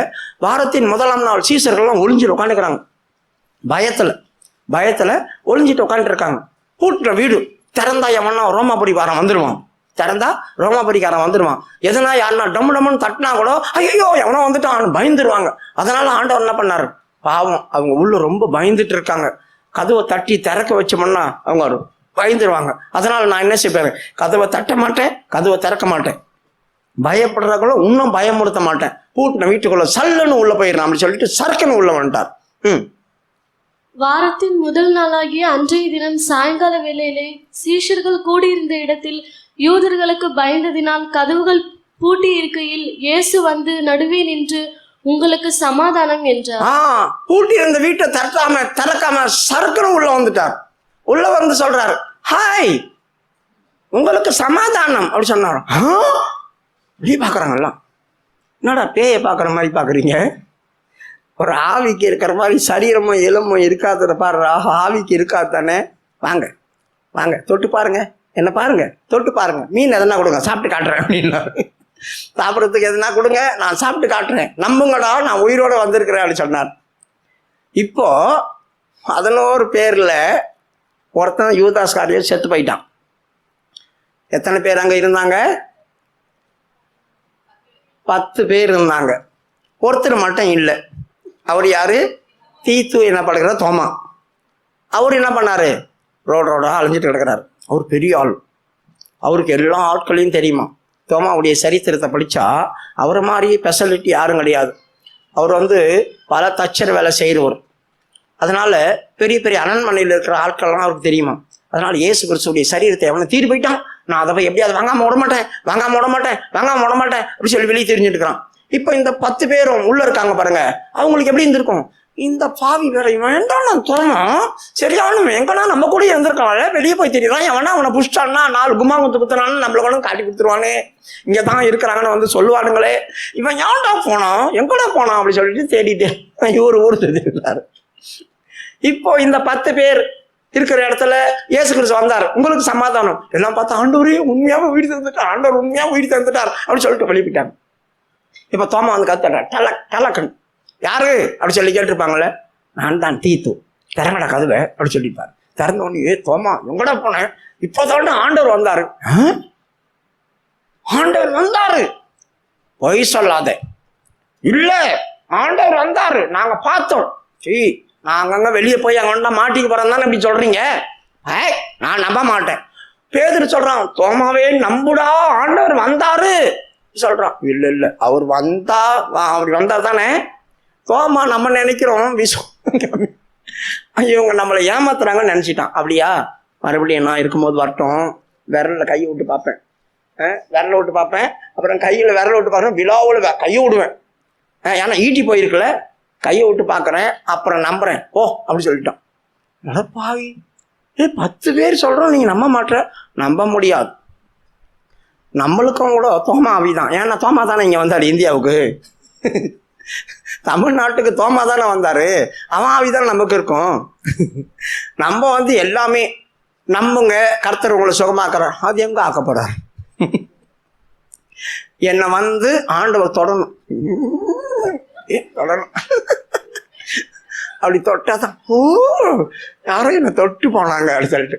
வாரத்தின் முதலாம் நாள் சீசர்கள்லாம் ஒளிஞ்சிட்டு உட்காந்துக்கிறாங்க. பயத்துல ஒளிஞ்சிட்டு உட்காந்துட்டு இருக்காங்க. பூட்டுற வீடு திறந்தா எவனா ரோமாபுரிக்காரன் வந்துடுவான். எதனா யாருன்னா டம்முன்னு தட்டினா கூட ஐயோ எவனோ வந்துட்டான் பயந்துருவாங்க. அதனால ஆண்டவர் என்ன பண்ணாரு, பாவம் அவங்க உள்ள ரொம்ப பயந்துட்டு இருக்காங்க. கதவை தட்டி திறக்க வச்சோம்னா அவங்க பயந்துருவாங்க. அதனால நான் என்ன செய்வேன், கதவை தட்ட மாட்டேன், கதவை திறக்க மாட்டேன், பயப்படுறவங்கள இன்னும் பயமுறுத்த மாட்டேன். பூட்டின வீட்டுக்குள்ள சல்லுன்னு உள்ள போயிடலாம் அப்படி சொல்லிட்டு சர்க்குன்னு உள்ள வந்துட்டார். வாரத்தின் முதல் நாளாகிய அன்றைய தினம் சாயங்கால வேளையிலே சீஷர்கள் கூடியிருந்த இடத்தில் யூதர்களுக்கு பயந்ததினால் கதவுகள் பூட்டி இருக்கையில் இயேசு வந்து நடுவே நின்று உங்களுக்கு சமாதானம் என்றார். பூட்டி இருந்த வீட்டை திறக்காம சர்க்குன்னு உள்ள வந்துட்டார். உள்ள வந்து சொல்றாரு, ஹாய் உங்களுக்கு சமாதானம் அப்படி சொன்னார். இப்படி பாக்குறாங்கல்லாம், என்னடா பேயை பாக்குற மாதிரி பாக்குறீங்க? ஒரு ஆவிக்கு இருக்கிற மாதிரி சரீரமும் எலும்பும் இருக்காத பாரு, ஆவிக்கு இருக்காது தானே? வாங்க வாங்க தொட்டு பாருங்க, என்ன பாருங்க, தொட்டு பாருங்க, மீன் எதனா கொடுங்க சாப்பிட்டு காட்டுறேன் அப்படின்னாரு. சாப்பிட்றதுக்கு எதுனா கொடுங்க, நான் சாப்பிட்டு காட்டுறேன், நம்புங்கடா நான் உயிரோட வந்திருக்கிறேன் அப்படின்னு சொன்னார். இப்போ 11 பேர்ல ஒருத்தன் யூதாஸ் காரியர் செத்து போயிட்டான். எத்தனை பேர் அங்க இருந்தாங்க? 10 பேர் இருந்தாங்க. ஒருத்தர் மட்டும் இல்லை. அவர் யாரு? தீத்து என்னப்படுகிற தோமா. அவர் என்ன பண்ணாரு, ரோடா அலைஞ்சிட்டு கிடக்கிறாரு. அவர் பெரிய ஆள், அவருக்கு எல்லா ஆட்களையும் தெரியுமா. தோமாவுடைய சரித்திரத்தை படிச்சா அவரை மாதிரி ஸ்பெஷாலிட்டி யாரும் கிடையாது. அவர் பல தச்சர் வேலை செய்கிறவர். அதனால பெரிய பெரிய அரண்மனையில் இருக்கிற ஆட்கள்லாம் அவருக்கு தெரியுமா. அதனால இயேசு கிறிஸ்துடைய சரீரத்தை அவனை தீர்த்து போயிட்டான். நான் அதை போய் எப்படியாவது வாங்காம விட மாட்டேன் அப்படி சொல்லி வெளியே தெரிஞ்சுட்டு இருக்கிறான். இப்போ இந்த 10 பேரும் உள்ள இருக்காங்க பாருங்க, அவங்களுக்கு எப்படி இருந்திருக்கும்? இந்த பாவி வேற வேண்டாம் நான் தோணும் சரியான எங்கன்னா நம்ம கூட இருந்திருக்கான்ல, வெளியே போய் தெரியலாம், எவனா அவனை புஷ்டான்னா 4 கும்மா குத்துனான்னு நம்மள கூட காட்டி கொடுத்துருவானே, இங்கதான் இருக்கிறாங்கன்னு சொல்லுவானுங்களே, இவன் ஏன்டா போனான் எங்கடா போனான் அப்படி சொல்லிட்டு தேடிட்டு ஊர் தெரிஞ்சிருக்காரு. இப்போ இந்த 10 பேர் இருக்கிற இடத்துல இயேசு கிறிஸ்து வந்தார். உங்களுக்கு சமாதானம் எல்லாம் பார்த்தா ஆண்டவரே உண்மையாக உயிர் தந்துட்டார் அப்படின்னு சொல்லிட்டு வெளியிட்டாங்க. இப்ப தோமா கத்துறார், டலக்கன் யாரு அப்படி சொல்லி கேட்டிருப்பாங்கல்ல, நான் தான் தீத்து, திறங்கடா கதவை அப்படி சொல்லிப்பாரு. திறந்த உடனே தோமா எங்கடா போனேன், இப்போதான் ஆண்டவர் வந்தாரு. ஆண்டவர் வந்தாரு பொய் சொல்லாத, இல்ல ஆண்டவர் வந்தாரு நாங்க பார்த்தோம், நான் அங்கங்க வெளியே போய் அங்க மாட்டிக்கு போறேன் தானே இப்படி சொல்றீங்க, நான் நம்ப மாட்டேன். பேதுரு சொல்றான், தோமாவே நம்புடா ஆண்டவர் வந்தாரு சொல்றான். இல்ல அவர் வந்தா தானே. தோமா நம்ம நினைக்கிறோம் இவங்க நம்மளை ஏமாத்துறாங்கன்னு நினைச்சிட்டான். அப்படியா, மறுபடியும் நான் இருக்கும்போது வரட்டும், விரல்ல கையை விட்டு பார்ப்பேன், அப்புறம் கையில விரல விட்டு பார்க்கறேன், விழாவில் கையை விடுவேன், ஏன்னா ஈட்டி போயிருக்குல்ல, கையை விட்டு பார்க்கறேன், அப்புறம் நம்புறேன் ஓ அப்படி சொல்லிட்டான். நடப்பாவி 10 பேர் சொல்றோம், நீங்க நம்ப மாட்டேற. நம்ப முடியாது. நம்மளுக்கும் கூட தோமா ஆவிதான். ஏன்னா தோமா தானே இங்க வந்தாரு இந்தியாவுக்கு, தமிழ்நாட்டுக்கு தோமா தானே வந்தாரு, அவன் ஆவிதான் நமக்கு இருக்கும். நம்ம எல்லாமே நம்புங்க, கர்த்தர் உங்களை சுகமாக்குறார். அது எங்க ஆக்க போறார்? என்னை வந்து ஆண்டவர் தொடணும், தொடணும். அப்படி தொட்டாதான் ஓ யாரும் என்னை தொட்டு போனாங்க அப்படின்னு சொல்லிட்டு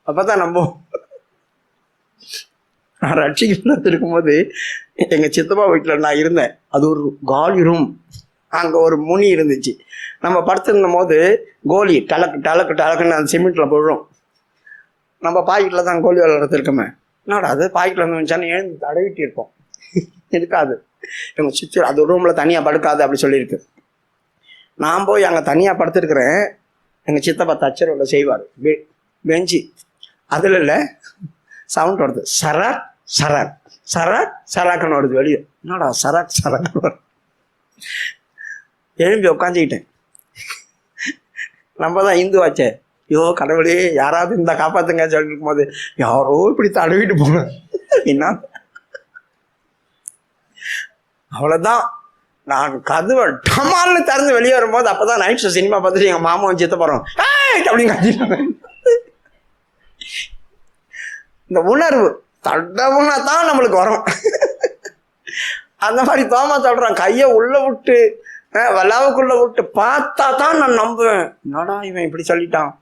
அப்பதான் நம்புவோம். நான் ரட்சிக்கப்பட்டு இருக்கும்போது எங்க சித்தப்பா வீட்டில் நான் இருந்தேன். அது ஒரு காலி ரூம். அங்கே ஒரு முனி இருந்துச்சு. நம்ம படுத்திருந்த போது கோலி டலக்கு டலக்கு டலக்குன்னு அந்த சிமெண்ட்ல போடுறோம். நம்ம பாக்கெட்டில் தான் கோலி விளையாடுறது இருக்கமே. என்னடா அது பாக்கெட்டில் வந்து வந்துச்சான்னு எழுந்து தடவிட்டு இருப்போம். இருக்காது. எங்கள் சுற்றி அது ரூமில் தனியாக படுக்காது அப்படி சொல்லியிருக்கு. நான் போய் அங்கே தனியாக படுத்துருக்குறேன். எங்கள் சித்தப்பா தச்சரோட செய்வார். பெஞ்சு அதில் இல்லை, சவுண்ட் வருது. சராக் சராக் சராக் சராக்குன்னு வருது வெளியே. என்னடா சராக் சராக்குன்னு வருது. எழும்பி உட்காந்துக்கிட்டேன். நம்ம தான் இந்து ஆச்சே. ஐயோ கடவுளே யாராவது இந்த காப்பாத்துங்க சொல்லிருக்கும் போது யாரோ இப்படி தடவிட்டு போனேன். என்ன அவ்வளோதான். நான் கதவை டமால்னு திறந்து வெளியே வரும்போது அப்போதான் நைட் ஷோ சினிமா பார்த்துட்டு எங்கள் மாமாவும் சித்த போகிறோம் அப்படின்னு கத்திட்டாங்க. இந்த உணர்வு தடவுனா தான் நம்மளுக்கு வரும். அந்த மாதிரி தோமா சொல்கிறான், கையை உள்ள விட்டு வல்லாவுக்குள்ள விட்டு பார்த்தா தான் நான் நம்புவேன். என்னடா இவன் இப்படி சொல்லிட்டான்.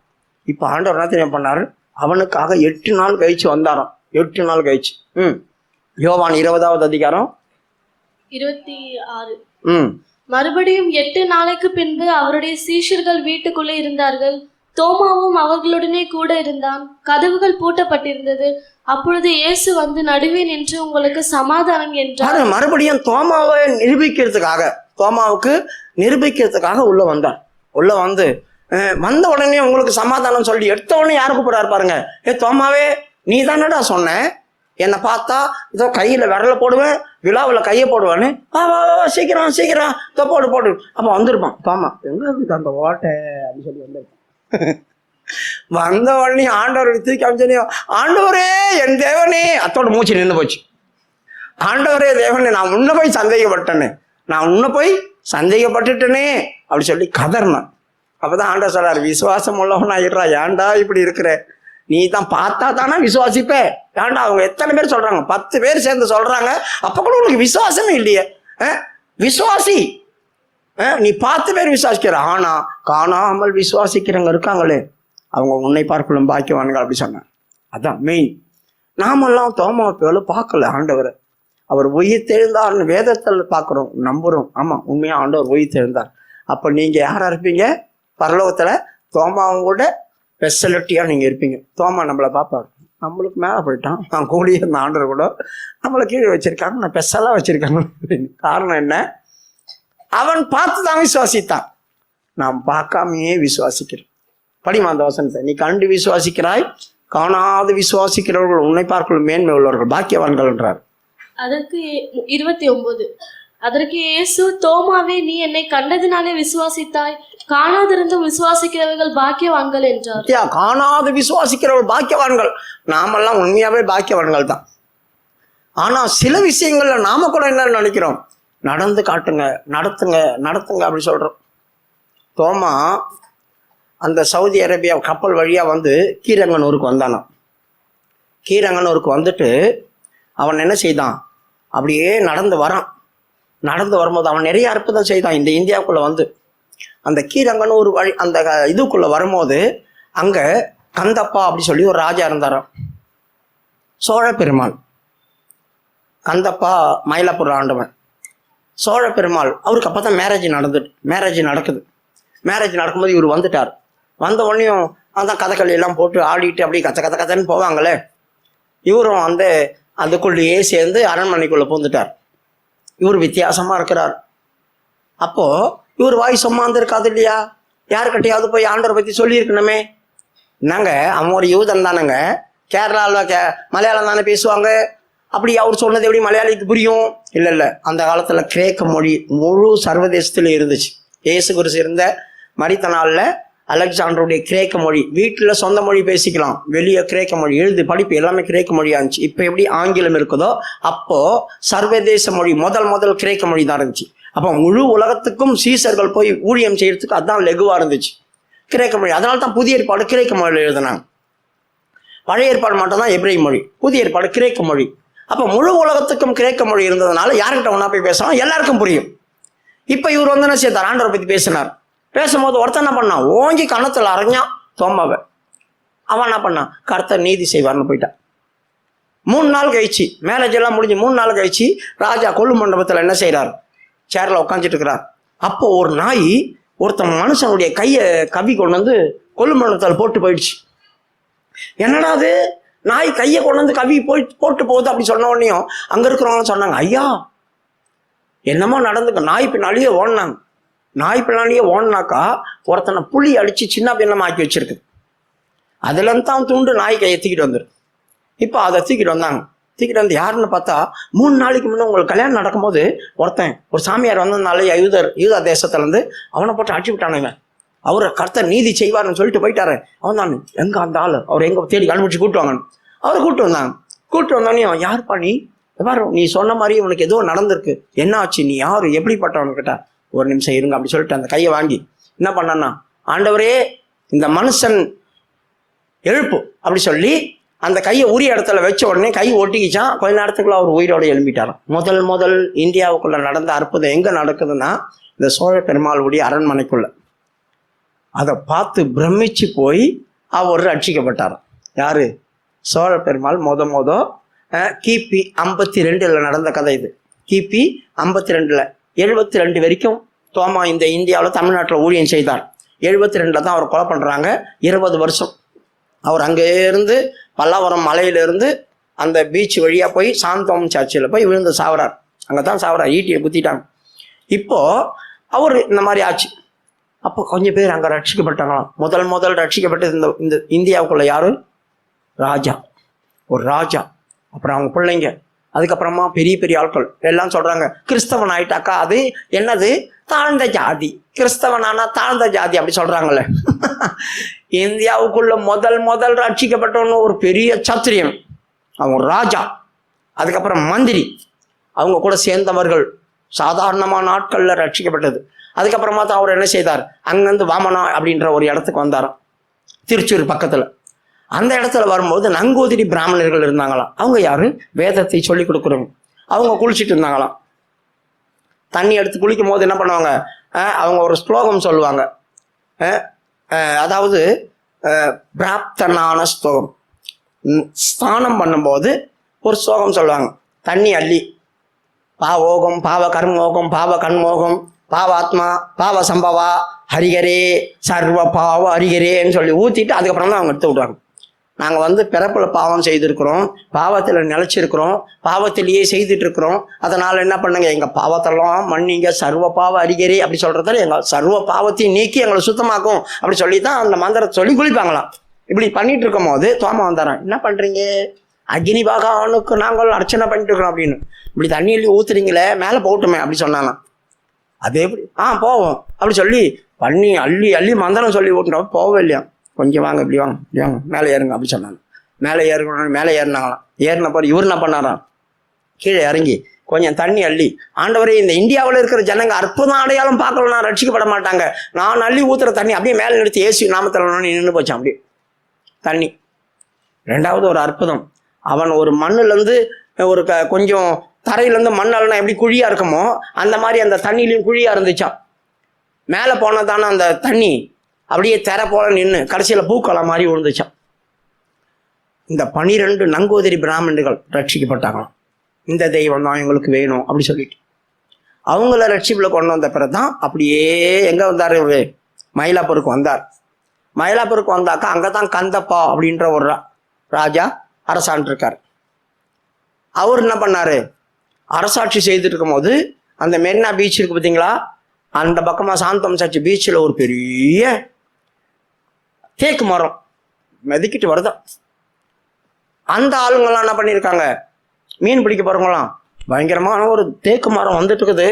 இப்போ ஆண்டவர் என்ன தெரியும் பண்ணாரு, அவனுக்காக 8 நாள் கழிச்சு வந்தாராம். 8 நாள் கழிச்சு. யோவான் 20வது அதிகாரம் 26. மறுபடியும் 8 நாளைக்கு பின்பு அவருடைய சீஷர்கள் வீட்டுக்குள்ளே இருந்தார்கள். தோமாவும் அவர்களுடனே கூட இருந்தான். கதவுகள் பூட்டப்பட்டிருந்தது. அப்பொழுது இயேசு வந்து நடுவே நின்று உங்களுக்கு சமாதானம் என்றார். மறுபடியும் தோமாவுக்கு நிரூபிக்கிறதுக்காக உள்ள வந்தார். உள்ள வந்து வந்த உடனே உங்களுக்கு சமாதானம் சொல்லி எடுத்த உடனே யாரு கூப்பிடாரு பாருங்க, தோமாவே நீ தானடா சொன்ன என்னை பார்த்தா இதோ கையில விரல போடுவேன், விழாவில் கையை போடுவான்னு. சீக்கிரம் சீக்கிரம் இதோ போடு போடு. அப்ப வந்திருப்பான் தோமா. எங்க அந்த ஓட்டை அப்படின்னு சொல்லி வந்திருப்பான். வந்த உடனே ஆண்டவர் தூக்கி அமைச்சனையோ, ஆண்டவரே என் தேவனே, அத்தோட மூச்சு நின்று போச்சு. ஆண்டவரே தேவனே, நான் உன்னை போய் சந்தேகப்பட்டேனே, நான் உன்னை போய் சந்தேகப்பட்டுட்டேனே அப்படி சொல்லி கதறினான். அப்பதான் ஆண்டவர் சொல்றாரு, விசுவாசம் உள்ளவனா இருறா, ஏன்டா இப்படி இருக்கிற, நீ தான் பார்த்தா தானே விசுவாசிப்ப. ஏன்டா அவங்க எத்தனை பேர் சொல்றாங்க, 10 பேர் சேர்ந்து சொல்றாங்க, அப்ப கூட உனக்கு விசுவாசமே இல்லையே. விசுவாசி, நீ 10 பேர் விசுவாசிக்கிற, ஆனா காணாமல் விசுவாசிக்கிறவங்க இருக்காங்களே அவங்க உன்னை பார்க்கலும் பாக்கியவான்கள் அப்படி சொன்னாங்க. அதான் மெயின். நாமெல்லாம் தோமாவை பார்க்கல ஆண்டவரை. அவர் உயிர் தெழுந்தார்னு வேதத்தில் பார்க்குறோம், நம்புறோம். ஆமா உண்மையா ஆண்டவர் உயிர் தெழுந்தார். அப்ப நீங்க யாரா இருப்பீங்க பரலோகத்துல? தோமாவோட ஸ்பெஷலிட்டியா நீங்க இருப்பீங்க. தோமா நம்மளை பார்ப்பாரு, நம்மளுக்கு மேல போயிட்டான், நான் கூடிய இருந்த ஆண்டவர் கூட நம்மளை கீழே வச்சிருக்காங்க, நான் ஸ்பெஷலா வச்சிருக்காங்க அப்படின்னு. காரணம் என்ன? அவன் பார்த்து தான் விசுவாசித்தான், நாம் பார்க்காமையே விசுவாசிக்கிறோம். படிமா அந்த வசனத்தை, நீ கண்டு விசுவாசிக்கிறாய், காணாது விசுவாசிக்கிறவர்கள் உன்னை பார்க்கலும் மேன்மை உள்ளவர்கள் பாக்கியவான்கள் என்றார். அதற்கு 29. அதற்கு இயேசு, தோமாவே நீ என்னை கண்டதினாலே விசுவாசித்தாய், காணாதிருந்தும் விசுவாசிக்கிறவர்கள் பாக்கியவான்கள் என்றார். காணாது விசுவாசிக்கிறவர்கள் பாக்கியவான்கள். நாமெல்லாம் உண்மையாவே பாக்கியவான்கள் தான். ஆனா சில விஷயங்கள்ல நாம கூட என்ன நினைக்கிறோம், நடந்து காட்டுங்க, நடத்துங்க நடத்துங்க அப்படி சொல்றோம். தோமா அந்த சவுதி அரேபியா கப்பல் வழியா வந்து கீரங்கனூருக்கு வந்தானா. கீரங்கனூருக்கு வந்துட்டு அவன் என்ன செய்தான், அப்படியே நடந்து வரான். நடந்து வரும்போது அவன் நிறைய அற்புதம் செய்தான். இந்த இந்தியாவுக்குள்ள வந்து அந்த கீரங்கனூர் வழி அந்த இதுக்குள்ள வரும்போது அங்க கந்தப்பா அப்படி சொல்லி ஒரு ராஜா இருந்தாராம், சோழ பெருமாள். கந்தப்பா மயிலாப்பூர் ஆண்டவன். சோழ பெருமாள் அவருக்கு அப்பதான் மேரேஜ் நடக்குது. மேரேஜ் நடக்கும்போது இவர் வந்துட்டார். வந்த உடனேயும் அதான் கதைக்களி எல்லாம் போட்டு ஆடிட்டு அப்படியே கத்தன்னு போவாங்களே, இவரும் அந்த அதுக்குள்ளேயே சேர்ந்து அரண்மனைக்குள்ள பூந்துட்டார். இவர் வித்தியாசமா இருக்கிறார். அப்போ இவர் வாய் சும்மா இருக்காது இல்லையா, யாருக்கிட்டையாவது போய் ஆண்டவரை பத்தி சொல்லியிருக்கணுமே. என்னங்க அவன் ஒரு யூதன் தானேங்க, கேரளாவில் மலையாளம் தானே பேசுவாங்க, அப்படி அவர் சொன்னது எப்படி மலையாளிக்கு புரியும்? இல்லை, அந்த காலத்துல கிரேக்க மொழி முழு சர்வதேசத்துல இருந்துச்சு. இயேசு கிறிஸ்து இருந்த மரித்த நாள்ல அலெக்சாண்டருடைய கிரேக்க மொழி, வீட்டுல சொந்த மொழி பேசிக்கலாம், வெளியே கிரேக்க மொழி, எழுது படிப்பு எல்லாமே கிரேக்க மொழியா இருந்துச்சு. இப்ப எப்படி ஆங்கிலம் இருக்குதோ அப்போ சர்வதேச மொழி முதல் கிரேக்க மொழி தான் இருந்துச்சு. அப்போ முழு உலகத்துக்கும் சீசர்கள் போய் ஊழியம் செய்யறதுக்கு அதான் லெகுவா இருந்துச்சு. கிரேக்க மொழி. அதனால தான் புதிய ஏற்பாடு கிரேக்க மொழியில் எழுதினாங்க. பழைய ஏற்பாடு மட்டும்தான் எபிரேய மொழி, புதிய ஏற்பாடு கிரேக்க மொழி. அப்போ முழு உலகத்துக்கும் கிரேக்க மொழி இருந்ததுனால யார்கிட்ட ஒன்றா போய் பேசலாம், எல்லாருக்கும் புரியும். இப்போ இவர் வந்து என்ன செய்தார், ஆண்டவரை பற்றி பேசினார். பேசும்போது ஒருத்தன் என்ன பண்ணான், ஓங்கி கன்னத்தில் அரைஞ்சான் தோமாவை. அவன் என்ன பண்ணான், கர்த்தர் நீதி செய்வார்னு போயிட்டான். 3 நாள் கழிச்சு, மேரேஜ் எல்லாம் முடிஞ்சு 3 நாள் கழிச்சு ராஜா கொல்லு மண்டபத்தில் என்ன செய்கிறார், சேர்ல உட்காந்துட்டு இருக்கிறார். அப்போ ஒரு நாய் ஒருத்தன் மனுஷனுடைய கையை கவி கொண்டு வந்து கொல்லு மண்டபத்தில் போட்டு போயிடுச்சு. என்னடா அது, நாய் கையை கொண்டு வந்து கவி போட்டு போகுது அப்படி சொன்ன உடனேயும் அங்க இருக்கிறவங்க சொன்னாங்க, ஐயா என்னமோ நடந்துக்க. நாய் பின்னாலேயே ஓடினாங்க. நாய் பின்னாலேயே ஓடினாக்கா ஒருத்தனை புளி அடிச்சு சின்ன பின்னமா ஆக்கி வச்சிருக்கு. அதுல இருந்து தான் துண்டு நாய் கையை தூக்கிட்டு வந்துரு. இப்போ அதை தூக்கிட்டு வந்தாங்க. தூக்கிட்டு வந்து யாருன்னு பார்த்தா, 3 நாளைக்கு முன்னே உங்களுக்கு கல்யாணம் நடக்கும்போது ஒருத்தன் ஒரு சாமியார் வந்ததுனால யூதா தேசத்துல இருந்து அவனை போட்டு அடிச்சு விட்டானுங்க. அவரை கர்த்தர் நீதி செய்வார்னு சொல்லிட்டு போயிட்டாரு. அவன் தான் எங்க அந்த ஆள், அவர் எங்க தேடி கண்டுபிடிச்சு கூப்பிட்டு வாங்கன்னு அவரை கூப்பிட்டு வந்தாங்க. கூப்பிட்டு வந்தோடனே யாருப்பா நீ, பாரு நீ சொன்ன மாதிரி உனக்கு ஏதோ நடந்திருக்கு, என்ன ஆச்சு, நீ யாரு, எப்படிப்பட்டவனு கேட்டா, ஒரு நிமிஷம் இருங்க அப்படி சொல்லிட்டு அந்த கையை வாங்கி என்ன பண்ணான்னா, ஆண்டவரே இந்த மனுஷன் எழுப்பு அப்படி சொல்லி அந்த கையை உரிய இடத்துல வச்ச உடனே கை ஒட்டிக்கிச்சான். கொஞ்ச நேரத்துக்குள்ள அவர் உயிரோட எழும்பிட்டாராம். முதல் இந்தியாவுக்குள்ள நடந்த அற்புதம் எங்க நடக்குதுன்னா, இந்த சோழ பெருமாளுடைய அரண்மனைக்குள்ள. அதை பார்த்து பிரமிச்சு போய் அவர் ரட்சிக்கப்பட்டாராம். யாரு, சோழ பெருமாள். கிபி 52 நடந்த கதை இது. கிபி 52 72 வரைக்கும் தோமா இந்த இந்தியாவில் தமிழ்நாட்டில் ஊழியம் செய்தார். 72 தான் அவர் கொலை பண்றாங்க. 20 வருஷம் அவர் அங்கே இருந்து பல்லாவரம் மலையிலிருந்து அந்த பீச் வழியா போய் சாந்தோம் சர்ச்சில் போய் விழுந்து சாவறார். அங்கதான் சாவறார், ஈட்டியை குத்திட்டாங்க. இப்போ அவர் இந்த மாதிரி ஆச்சு. அப்போ கொஞ்சம் பேர் அங்க ரட்சிக்கப்பட்டாங்களாம். முதல் ரட்சிக்கப்பட்டது இந்த இந்தியாவுக்குள்ள யாரு, ராஜா, ஒரு ராஜா, அப்புறம் அவங்க பிள்ளைங்க, அதுக்கப்புறமா பெரிய பெரிய ஆட்கள் எல்லாம் சொல்றாங்க, கிறிஸ்தவன் ஆயிட்டாக்கா அது என்னது, தாழ்ந்த ஜாதி, கிறிஸ்தவனானா தாழ்ந்த ஜாதி அப்படி சொல்றாங்கல்ல. இந்தியாவுக்குள்ள முதல் ரட்சிக்கப்பட்டவன்னு ஒரு பெரிய சத்திரியன், அவன் ராஜா, அதுக்கப்புறம் மந்திரி, அவங்க கூட சேர்ந்தவர்கள், சாதாரணமான நாட்கள்ல ரட்சிக்கப்பட்டது. அதுக்கப்புறமா தான் அவர் என்ன செய்தார், அங்கிருந்து வாமனா அப்படின்ற ஒரு இடத்துக்கு வந்தாராம், திருச்சூர் பக்கத்துல. அந்த இடத்துல வரும்போது நங்கூதிரி பிராமணர்கள் இருந்தாங்களாம். அவங்க யாரு, வேதத்தை சொல்லி கொடுக்குறவங்க. அவங்க குளிச்சுட்டு இருந்தாங்களாம். தண்ணி எடுத்து குளிக்கும் போது என்ன பண்ணுவாங்க, அவங்க ஒரு ஸ்லோகம் சொல்லுவாங்க. அதாவது பிராப்தனான ஸ்லோகம். ஸ்நானம் பண்ணும்போது ஒரு ஸ்லோகம் சொல்லுவாங்க. தண்ணி அள்ளி பாவோகம் பாவ கர்மோகம் பாவ கண்மோகம் பாவாத்மா பாவ சம்பவா ஹரிகரே சர்வ பாவ ஹரிகரேன்னு சொல்லி ஊற்றிட்டு அதுக்கப்புறம் தான் அவங்க எடுத்து விடுவாங்க. நாங்கள் பிறப்புல பாவம் செய்திருக்கிறோம், பாவத்தில் நிலைச்சிருக்கிறோம், பாவத்திலேயே செய்துட்டு இருக்கிறோம். அதனால என்ன பண்ணுங்க, எங்கள் பாவத்தெல்லாம் மன்னிங்க, சர்வ பாவ அறிகரே அப்படி சொல்றதால எங்கள் சர்வ பாவத்தையும் நீக்கி எங்களை சுத்தமாக்கும் அப்படி சொல்லி தான் அந்த மந்திரத்தை சொல்லி குளிப்பாங்களாம். இப்படி பண்ணிட்டு இருக்கும் போது தோமா வந்தாரான். என்ன பண்றீங்க, அக்னி பகவானுக்கு நாங்கள் அர்ச்சனை பண்ணிட்டு இருக்கிறோம் அப்படின்னு. இப்படி தண்ணி அள்ளி ஊத்துறீங்களே, மேலே போட்டுமே அப்படி சொன்னாங்க. அது எப்படி, போவோம் அப்படி சொல்லி பண்ணி அள்ளி மந்திரம் சொல்லி ஊட்டுனோம். போவே இல்லையா, கொஞ்சம் வாங்க இப்படி வாங்க மேலே ஏறுங்க அப்படி சொன்னாங்க. மேலே ஏறினாங்களாம். ஏறின போது இவர் என்ன பண்ணாராம், கீழே இறங்கி கொஞ்சம் தண்ணி அள்ளி, ஆண்டவரே இந்த இந்தியாவில் இருக்கிற ஜனங்க அற்புதம் அடையாளம் பார்க்கலாம் ரட்சிக்கப்பட மாட்டாங்க, நான் அள்ளி ஊத்துற தண்ணி அப்படியே மேலே நிறுத்தி ஏசி நாமத்தில் நின்று போச்சான் அப்படியே தண்ணி. 2வது ஒரு அற்புதம், அவன் ஒரு மண்ணுலேருந்து ஒரு கொஞ்சம் தரையிலேருந்து மண்ணெல்லாம் எப்படி குழியா இருக்குமோ அந்த மாதிரி அந்த தண்ணிலையும் குழியா இருந்துச்சான். மேலே போனதான அந்த தண்ணி அப்படியே தெர போல நின்று கடைசியில் பூக்களை மாதிரி விழுந்துச்சான். இந்த 12 நங்கோதிரி பிராமணர்கள் ரட்சிக்கப்பட்டாங்களாம். இந்த தெய்வம் தான் எங்களுக்கு வேணும் அப்படி சொல்லிட்டு அவங்கள ரட்சிப்புல கொண்டு வந்த பிறகுதான் அப்படியே எங்க வந்தார், இவரு மயிலாப்பூருக்கு வந்தார். மயிலாப்பூருக்கு வந்தாக்கா அங்கதான் கந்தப்பா அப்படின்ற ஒரு ராஜா அரசாண்டு இருக்கார். அவர் என்ன பண்ணாரு, அரசாட்சி செய்துட்டு இருக்கும் போது அந்த மெரினா பீச் இருக்கு பார்த்தீங்களா, அந்த பக்கமா சாந்தம் சர்ச் பீச்சில் ஒரு பெரிய தேக்கு மரம் மெதிக்கிட்டு வருதான். அந்த ஆளுங்கெல்லாம் என்ன பண்ணியிருக்காங்க, மீன் பிடிக்க போறவங்களாம் பயங்கரமான ஒரு தேக்கு மரம் வந்துட்டு இருக்குது,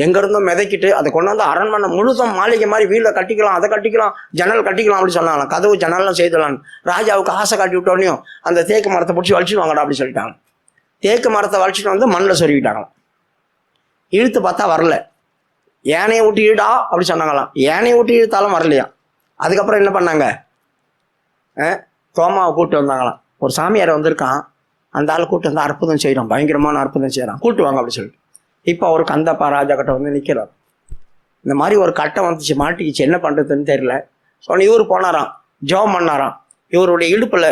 எங்க இருந்தும் மிதக்கிட்டு அதை கொண்டாந்து அரண்மனை முழுதும் மாளிகை மாதிரி வீட்டில் கட்டிக்கலாம், அதை கட்டிக்கலாம், ஜன்னல் கட்டிக்கலாம் அப்படி சொன்னாங்க. கதவு ஜன்னல்லாம் செய்தலான்னு ராஜாவுக்கு ஆசை காட்டி விட்டோடனையும் அந்த தேக்கு மரத்தை பிடிச்சி வலிச்சுடுவாங்கடா அப்படி சொல்லிட்டாங்க. தேக்கு மரத்தை வலிச்சுட்டு வந்து மண்ணில் சொருவிட்டாங்களாம். இழுத்து பார்த்தா வரல. ஏனையை விட்டு இழுடா அப்படி சொன்னாங்களாம். ஏனையை விட்டு இழுத்தாலும் வரலையா. அதுக்கப்புறம் என்ன பண்ணாங்க, தோமாவை கூப்பிட்டு வந்தாங்களாம். ஒரு சாமியார் வந்திருக்கான், அந்த ஆள் கூப்பிட்டு வந்து அற்புதம் செய்கிறான், பயங்கரமான அற்புதம் செய்கிறான், கூப்பிட்டு வாங்க அப்படி சொல்லிட்டு. இப்போ அவர் கந்தப்பா ராஜா கிட்ட வந்து நிற்கிறார். இந்த மாதிரி ஒரு கட்டம் வந்துச்சு, மாட்டிக்கிச்சு, என்ன பண்ணுறதுன்னு தெரியல. சொன்ன இவர் போனாராம், ஜெபம் பண்ணாராம். இவருடைய இடுப்பில்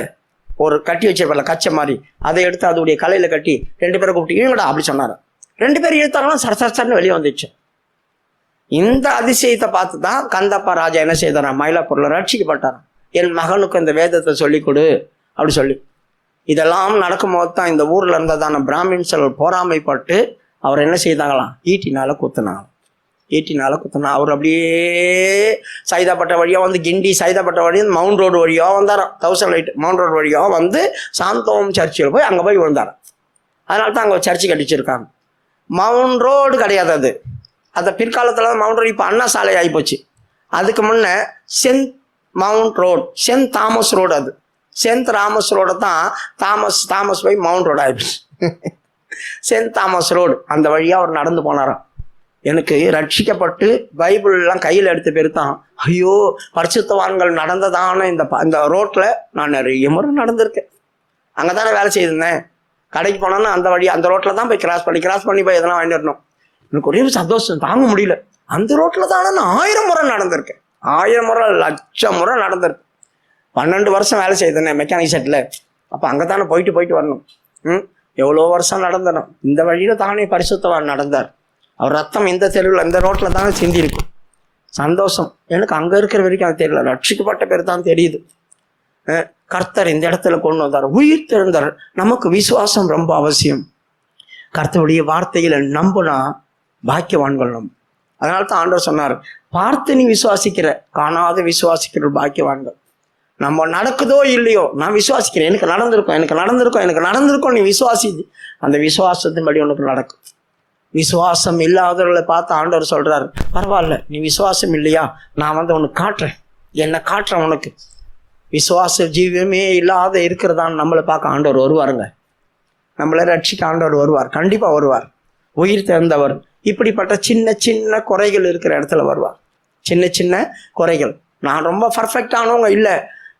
ஒரு கட்டி வச்சிருப்பல கச்சை மாதிரி, அதை எடுத்து அதோடைய கலையில் கட்டி 2 பேரை கூப்பிட்டு இவங்கடா அப்படி சொன்னாராம். 2 பேர் இழுத்தாங்கன்னா சரசரன்னு வெளியே வந்துச்சு. இந்த அதிசயத்தை பார்த்து தான் கந்தப்பா ராஜா என்ன செய்தாராம், மயிலாப்பூரில் ரட்சிக்கப்பட்டாராம். என் மகனுக்கு இந்த வேதத்தை சொல்லிக் கொடு அப்படி சொல்லி. இதெல்லாம் நடக்கும்போது தான் இந்த ஊரில் இருந்ததான பிராமின்ஸ்கள் பொறாமைப்பட்டு அவர் என்ன செய்தாங்களாம், ஈட்டினால குத்துனாங்க. அவர் அப்படியே சைதாப்பட்ட வழியாக வந்து கிண்டி, சைதாப்பட்ட வழியாக மவுண்ட் ரோடு வழியாக வந்தாராம். 1000 லைட் மவுண்ட் ரோடு வழியாக வந்து சாந்தோம் சர்ச்சில் போய் அங்கே போய் விழுந்தாராம். அதனால தான் அங்கே சர்ச்சு கட்டிச்சிருக்காங்க. மவுண்ட் ரோடு கிடையாது அது, அந்த பிற்காலத்தில் மவுண்ட் ரோடு இப்போ அண்ணா சாலை ஆகிப்போச்சு. அதுக்கு முன்னே Saint Mount Road, Saint Thomas Road. அது சென்ட் தாமஸ் ரோடு தான் தாமஸ் போய் மவுண்ட் ரோடு ஆகிப்போச்சு. சென்ட் தாமஸ் ரோடு அந்த வழியாக அவர் நடந்து போனாராம். எனக்கு ரட்சிக்கப்பட்டு பைபிள்லாம் கையில் எடுத்த பேர் தான், ஐயோ பரிசுத்தவான்கள் நடந்ததான இந்த ரோட்டில் நான் நிறைய முறை நடந்திருக்கேன். அங்கே தானே வேலை செய்திருந்தேன். கடைக்கு போனோன்னா அந்த வழி அந்த ரோட்டில் தான் போய் கிராஸ் பண்ணி போய் எதெல்லாம் வாங்கிட்டு வரணும். எனக்கு ஒரே சந்தோஷம் தாங்க முடியல. அந்த ரோட்டில் தானே நான் 1000 முறை நடந்திருக்கேன், 1000 முறை 1,00,000 முறை நடந்திருக்கேன். 12 வருஷம் வேலை செய்தேன் மெக்கானிக் செட்டில். அப்போ அங்கே தானே போயிட்டு வரணும். எவ்வளோ வருஷம் நடந்தணும். இந்த வழியில் தானே பரிசுத்தவான் நடந்தார். அவர் ரத்தம் இந்த தெருவில் இந்த ரோட்டில் தானே சிந்திருக்கும். சந்தோஷம். எனக்கு அங்கே இருக்கிற வரைக்கும் அது தெரியல, ரட்சிக்கப்பட்ட பேர் தான் தெரியுது. கர்த்தர் இந்த இடத்துல கொண்டு வந்தார், உயிர் திறந்தார். நமக்கு விசுவாசம் ரொம்ப அவசியம். கர்த்தருடைய வார்த்தைகளை நம்பினா பாக்கியவான்கள் நம்ப. அதனால தான் ஆண்டவர் சொன்னார், பார்த்து நீ விசுவாசிக்கிற, காணாத விசுவாசிக்கிற பாக்கியவான்கள். நம்ம நடக்குதோ இல்லையோ நான் விசுவாசிக்கிறேன், எனக்கு நடந்திருக்கும், நீ விசுவாசி. அந்த விசுவாசத்தின்படி உனக்கு நடக்கும். விசுவாசம் இல்லாதவர்களை பார்த்து ஆண்டவர் சொல்றாரு, பரவாயில்ல நீ விசுவாசம் இல்லையா, நான் வந்து உனக்கு காட்டுறேன், என்னை காட்டுறேன் உனக்கு. விசுவாச ஜீவியமே இல்லாத இருக்கிறதான்னு நம்மளை பார்க்க ஆண்டவர் வருவாருங்க. நம்மளை ரட்சிக்க ஆண்டவர் வருவார், கண்டிப்பா வருவார். உயிர் திறந்தவர் இப்படிப்பட்ட சின்ன சின்ன குறைகள் இருக்கிற இடத்துல வருவார். சின்ன குறைகள், நான் ரொம்ப பர்ஃபெக்டானவங்க இல்லை,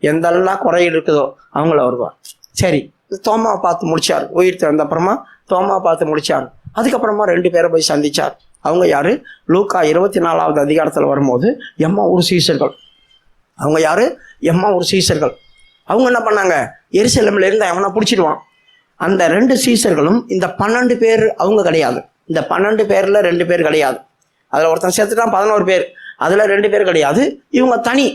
எந்தெல்லாம் குறைகள் இருக்குதோ அவங்கள வருவார். சரி, தோமாவை பார்த்து முடிச்சார். உயிர் திறந்த அப்புறமா தோமாவை பார்த்து முடிச்சார். அதுக்கப்புறமா 2 பேரை போய் சந்திச்சார். அவங்க யாரு, லூக்கா 24வது அதிகாரத்தில் வரும்போது எம்மாவூர் சீசர்கள். அவங்க யாரு, எம்மாவூர் சீசர்கள். அவங்க என்ன பண்ணாங்க, எருசலேமில் இருந்து அவனை பிடிச்சிடுவான். அந்த 2 சீசர்களும் இந்த 12 பேர் அவங்க கிடையாது. இந்த 12 பேர்ல 2 பேர் கிடையாது. அதில் ஒருத்தன் சேர்த்துட்டான் 11 பேர், அதில் 2 பேர் கிடையாது. இவங்க தனி.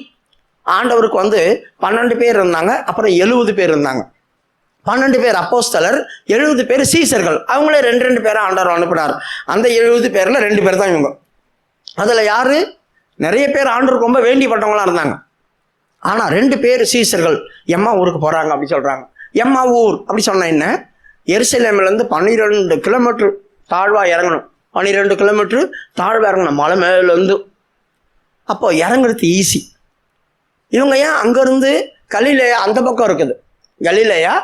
ஆண்டவருக்கு வந்து 12 பேர் இருந்தாங்க, அப்புறம் 70 பேர் இருந்தாங்க. 12 பேர் அப்போஸ்தலர், 70 பேர் சீசர்கள். அவங்களே 2 பேரை ஆண்டவர் அனுப்பினார். அந்த 70 பேர்ல 2 பேர் தான் இவங்க. அதுல யாரு, நிறைய பேர் ஆண்டவருக்கு ரொம்ப வேண்டிப்பட்டவங்களா இருந்தாங்க. ஆனா 2 பேர் சீசர்கள் எம்மா ஊருக்கு போறாங்க அப்படி சொல்றாங்க. எம்மா ஊர் அப்படி சொன்ன என்ன, எருசலேம்ல இருந்து 12 கிலோமீட்டர் தாழ்வா இறங்கணும். 12 கிலோமீட்டர் தாழ்வா இறங்கணும் மலை மேல இருந்து. அப்போ இறங்குறது ஈஸி. இவங்க ஏன் அங்கிருந்து கலிலேயா அந்த பக்கம் இருக்குது, கலிலேயா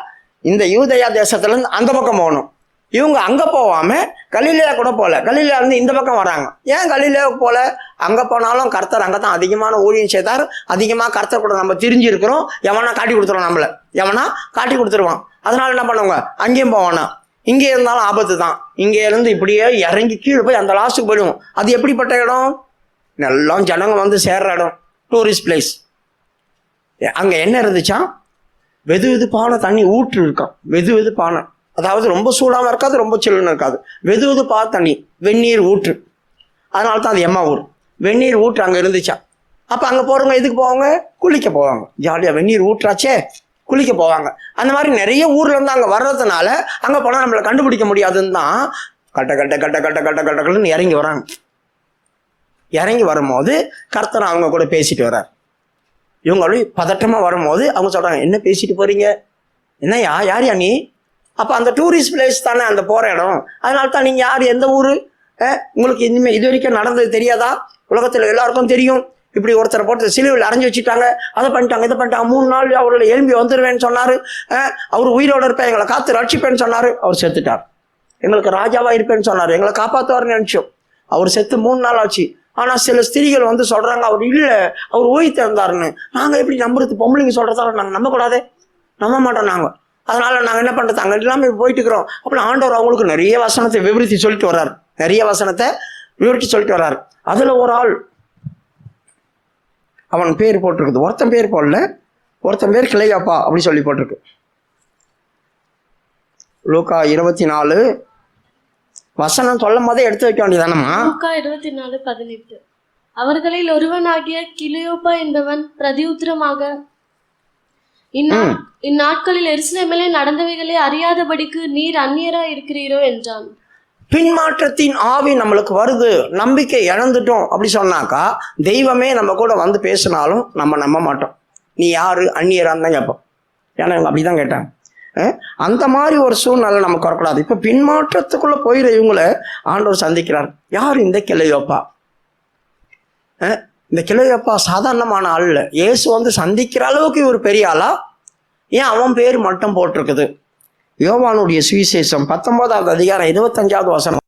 இந்த யூதயா தேசத்துல இருந்து அந்த பக்கம் போகணும். இவங்க அங்க போகாம கலிலேயா கூட போல, கலிலேயா இருந்து இந்த பக்கம் வராங்க. ஏன் கலிலேயாவுக்கு போல, அங்க போனாலும் கர்த்தர் அங்கதான் அதிகமான ஊழியம் செய்தார். அதிகமா கர்த்தர் கூட நம்ம தெரிஞ்சிருக்கிறோம். எவனா காட்டி கொடுத்துருவான். அதனால என்ன பண்ணுவாங்க, அங்கேயும் போவானா. இங்கே இருந்தாலும் ஆபத்து தான். இங்கே இருந்து இப்படியே இறங்கி கீழே போய் அந்த லாஸ்ட்டுக்கு போயிடுவோம். அது எப்படிப்பட்ட இடம், எல்லாம் ஜனங்க வந்து சேர்ற இடம், டூரிஸ்ட் பிளேஸ். அங்க என்ன இருந்துச்சா, வெது வெதுப்பான தண்ணி ஊற்று இருக்கான். வெது வெதுப்பான, அதாவது ரொம்ப சூடாகவும் இருக்காது, ரொம்ப சில்லுன்னு இருக்காது. வெது வெதுப்பா தண்ணி, வெந்நீர் ஊற்று. அதனால தான் அது எம்மா ஊர். வெந்நீர் ஊற்று அங்கே இருந்துச்சா. அப்போ அங்கே போகிறவங்க எதுக்கு போவாங்க, குளிக்க போவாங்க. ஜாலியாக வெந்நீர் ஊற்றாச்சே, குளிக்க போவாங்க. அந்த மாதிரி நிறைய ஊர்ல இருந்து அங்கே வர்றதுனால அங்கே போனால் நம்மளை கண்டுபிடிக்க முடியாதுன்னு தான் கட்டன்னு இறங்கி வராங்க. இறங்கி வரும்போது கர்த்தர் அவங்க கூட பேசிட்டு வர்றார். இவங்களும் பதட்டமாக வரும்போது அவங்க சொல்கிறாங்க, என்ன பேசிட்டு போகிறீங்க, என்னையா யார் நீ? அப்போ அந்த டூரிஸ்ட் பிளேஸ் தானே அந்த போகிற இடம். அதனால தான் நீங்கள் யார், எந்த ஊர், உங்களுக்கு இனிமேல் இது வரைக்கும் நடந்தது தெரியாதா? உலகத்தில் எல்லாருக்கும் தெரியும். இப்படி ஒருத்தரை போட்டு சிலுவையில் அரைஞ்சி வச்சுட்டாங்க, அதை பண்ணிட்டாங்க, இதை பண்ணிட்டாங்க. 3 நாள் அவர்களை எழும்பி வந்துடுவேன்னு சொன்னார். அவர் உயிரோடு இருப்பேன், எங்களை காத்து ரட்சிப்பேன்னு சொன்னார். அவர் செத்துட்டார். எங்களுக்கு ராஜாவாக இருப்பேன்னு சொன்னார், எங்களை காப்பாற்றுவார்னு நினச்சோம். அவர் செத்து 3 நாள் ஆச்சு. ஆனால் சில ஸ்திரீகள் வந்து சொல்கிறாங்க அவர் இல்லை, அவர் உயிர் திறந்தாருன்னு. நாங்கள் எப்படி நம்புறது? பொம்பளைங்க சொல்கிறதால நாங்கள் நம்பக்கூடாதே, நம்ப மாட்டோம் நாங்கள். அதனால நாங்கள் என்ன பண்ணுறது, அங்கே எல்லாமே போயிட்டு இருக்கிறோம். அப்படி ஆண்டவர் அவங்களுக்கு நிறைய வசனத்தை விவரித்து சொல்லிட்டு வர்றாரு, நிறைய வசனத்தை விவரித்து சொல்லிட்டு வர்றாரு. அதில் ஒரு ஆள், அவன் பேர் போட்டிருக்குது, ஒருத்தன் பேர் போடல, ஒருத்தன் பேர் கிளையாப்பா அப்படி சொல்லி போட்டிருக்கு. லூக்கா 24 வசனம் சொல்லும் போதே எடுத்து வைக்க வேண்டியதானம்மா. லூக்கா 24:18. அவர்களில் ஒருவனாகிய கிளியோப்பா என்பவன் பிரதியுத்தரமாக, இந்நாட்களில் எருசலேமிலே நடந்தவைகளை அறியாதபடிக்கு நீர் அந்நியரா இருக்கிறீரோ என்றான். பின்மாற்றத்தின் ஆவி நம்மளுக்கு வருது, நம்பிக்கை இழந்துட்டோம் அப்படி சொன்னாக்கா தெய்வமே நம்ம கூட வந்து பேசினாலும் நம்ம நம்ப மாட்டோம். நீ யாரு, அந்நியரான்னு தான் கேட்போம். ஏன்னா இவங்க அப்படிதான் கேட்டாங்க. அந்த மாதிரி ஒரு சூழ்நிலை நமக்கு வரக்கூடாது. இப்போ பின்மாற்றத்துக்குள்ள போயிட இவங்கள ஆண்டவர் சந்திக்கிறார். யார் இந்த கிளையோப்பா? இந்த கிளையோப்பா சாதாரணமான ஆள் இல்லை. இயேசு வந்து சந்திக்கிற அளவுக்கு இவர் பெரிய ஆளா? ஏன் அவன் பேர் மட்டும் போட்டிருக்குது? யோவானுடைய சுவிசேஷம் 19வது அதிகாரம் 25வது வசனம்.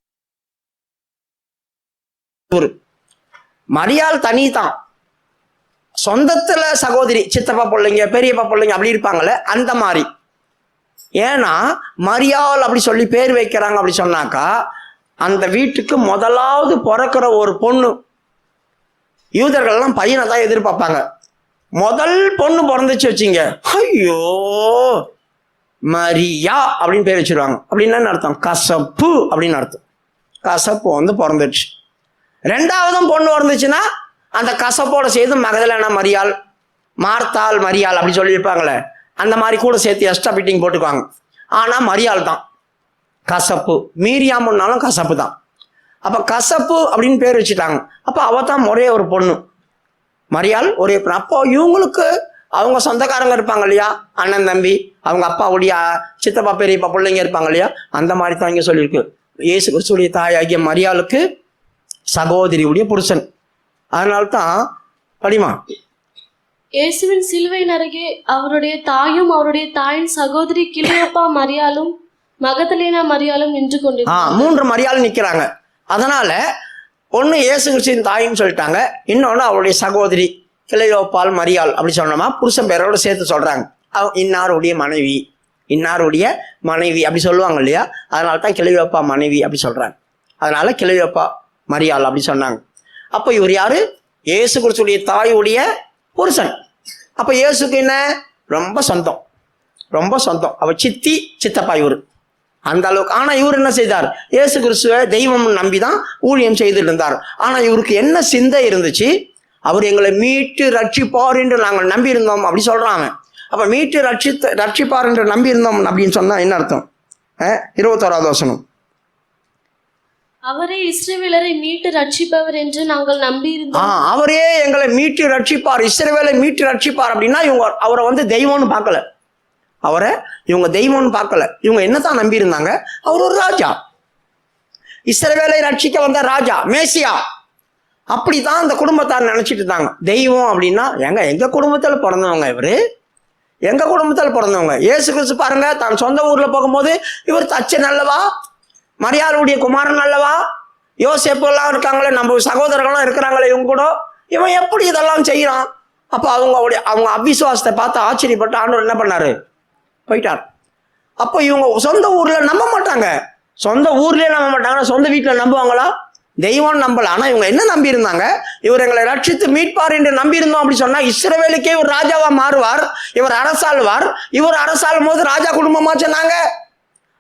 மரியாள் தனி தான், சொந்தத்துல சகோதரி, சித்தப்பா பிள்ளைங்க பெரியப்பா பிள்ளைங்க அப்படி இருப்பாங்கல்ல, அந்த மாதிரி. ஏன்னா மரியாள் அப்படி சொல்லி பேர் வைக்கிறாங்க அப்படி சொன்னாக்கா அந்த வீட்டுக்கு முதலாவது பிறக்கிற ஒரு பொண்ணு, யூதர்கள்லாம் பையனை தான் எதிர்பார்ப்பாங்க. முதல் பொண்ணு பிறந்துச்சு வச்சிங்க, ஐயோ மரியா அப்படின்னு பேர் வச்சிருவாங்க. அப்படின்னு அர்த்தம், கசப்பு அப்படின்னு அர்த்தம். கசப்பு வந்து பிறந்துச்சு. ரெண்டாவதும் பொண்ணு பிறந்துச்சுன்னா அந்த கசப்போட சேர்த்து மகதலேனா மரியாள், மார்த்தாள் மரியாள் அப்படி சொல்லியிருப்பாங்களே, அந்த மாதிரி கூட சேர்த்து எக்ஸ்ட்ரா பிட்டிங் போட்டுக்குவாங்க. ஆனால் மரியாள் தான் கசப்பு, மீரியாமுன்னாலும் கசப்பு தான். அப்போ கசப்பு அப்படின்னு பேர் வச்சுட்டாங்க. அப்போ அவ தான் ஒரே ஒரு பொண்ணு, மரியாள் ஒரே பொண்ணு. அப்போ இவங்களுக்கு அவங்க சொந்தக்காரங்க இருப்பாங்க இல்லையா, அண்ணன் தம்பி, அவங்க அப்பாவுடைய சித்தப்பா பெரியப்பா பிள்ளைங்க இருப்பாங்க இல்லையா, அந்த மாதிரி தான் இங்கே சொல்லியிருக்கு. இயேசு கிறிஸ்துடைய தாயாகிய மரியாளுக்கு சகோதரியுடைய புருஷன். அதனால்தான் படிமா, இயேசுவின் சிலுவையின் அருகே அவருடைய தாயும் அவருடைய தாயின் சகோதரி கிளியோப்பா மரியாளும் மகதலேனா மரியாளும் நின்று கொண்டு 3 மரியாள் நிற்கிறாங்க. அதனால ஒன்று இயேசு கிறிஸ்துவின் தாயின்னு சொல்லிட்டாங்க, இன்னொன்று அவருடைய சகோதரி கிளையோப்பால் மரியாள் அப்படி சொன்னோமா புருஷன் பேரோட சேர்த்து சொல்றாங்க. இன்னாருடைய மனைவி, இன்னாருடைய மனைவி அப்படி சொல்லுவாங்க இல்லையா, அதனால தான் கிளையோப்பா மனைவி அப்படி சொல்றாங்க. அதனால கிளையோப்பா மரியாள் அப்படி சொன்னாங்க. அப்போ இவர் யாரு? இயேசு கிறிஸ்துடைய தாயுடைய புருஷன். அப்போ இயேசுக்கு என்ன ரொம்ப சொந்தம், ரொம்ப சொந்தம். அவர் சித்தி சித்தப்பா இவர் அந்த அளவுக்கு. ஆனால் இவர் என்ன செய்தார்? இயேசு கிறிஸ்துவை தெய்வம் நம்பி தான் ஊழியம் செய்துட்டு இருந்தார். ஆனால் இவருக்கு என்ன சிந்தை இருந்துச்சு? அவர் எங்களை மீட்டு ரட்சிப்பார் என்று நாங்கள் நம்பி இருந்தோம் அப்படி சொல்றாங்க. அப்போ மீட்டு ரட்சிப்பார் என்று நம்பி இருந்தோம் அப்படின்னு சொன்னா என்ன அர்த்தம்? 21வது வசனம். அவரே இஸ்ரவேலரை மீட்டு ரட்சிப்பவர் என்று நாங்கள் நம்பி இருந்தோம். அவரே எங்களை மீட்டு ரட்சிப்பார், இஸ்ரவேலை மீட்டு ரட்சிப்பார் அப்படின்னா இவங்க அவரை வந்து தெய்வம்னு பார்க்கல, அவரை இவங்க தெய்வம்னு பார்க்கல. இவங்க என்னதான் நம்பி இருந்தாங்க? அவர் ஒரு ராஜா, இஸ்ரவேலை ரட்சிக்க வந்த ராஜா, மேசியா. அப்படித்தான் அந்த குடும்பத்தார் நினைச்சிட்டு இருந்தாங்க. தெய்வம் அப்படின்னா எங்க குடும்பத்தில் பிறந்தவங்க, இவரு எங்க குடும்பத்தில் பிறந்தவங்க. இயேசு கிறிஸ்து பாருங்க, தான் சொந்த ஊர்ல போகும்போது இவர் தச்சன் அல்லவா, மரியாளுடைய குமாரன் அல்லவா, யோசேப்பெல்லாம் இருக்காங்களே, நம்ம சகோதரர்கள்லாம் இருக்கிறாங்களே, இவங்க கூட இவன் எப்படி இதெல்லாம் செய்யறான்? அப்போ அவங்க அவிசுவாசத்தை பார்த்து ஆச்சரியப்பட்டு ஆண்டவர் என்ன பண்ணாரு? போயிட்டார். அப்போ இவங்க சொந்த ஊர்ல நம்ப மாட்டாங்க, சொந்த ஊர்லயே நம்ப மாட்டாங்க, சொந்த வீட்டுல நம்புவாங்களா? தெய்வம் நம்பல. ஆனா இவங்க என்ன நம்பி இருந்தாங்க? இவர் எங்களை ரட்சித்து மீட்பார் என்று நம்பி இருந்தோம் அப்படி சொன்னா இஸ்ரவேலுக்கே இவர் ராஜாவா மாறுவார், இவர் அரசாள்வார். இவர் அரசாளும் போது ராஜா குடும்பமா சொன்னாங்க,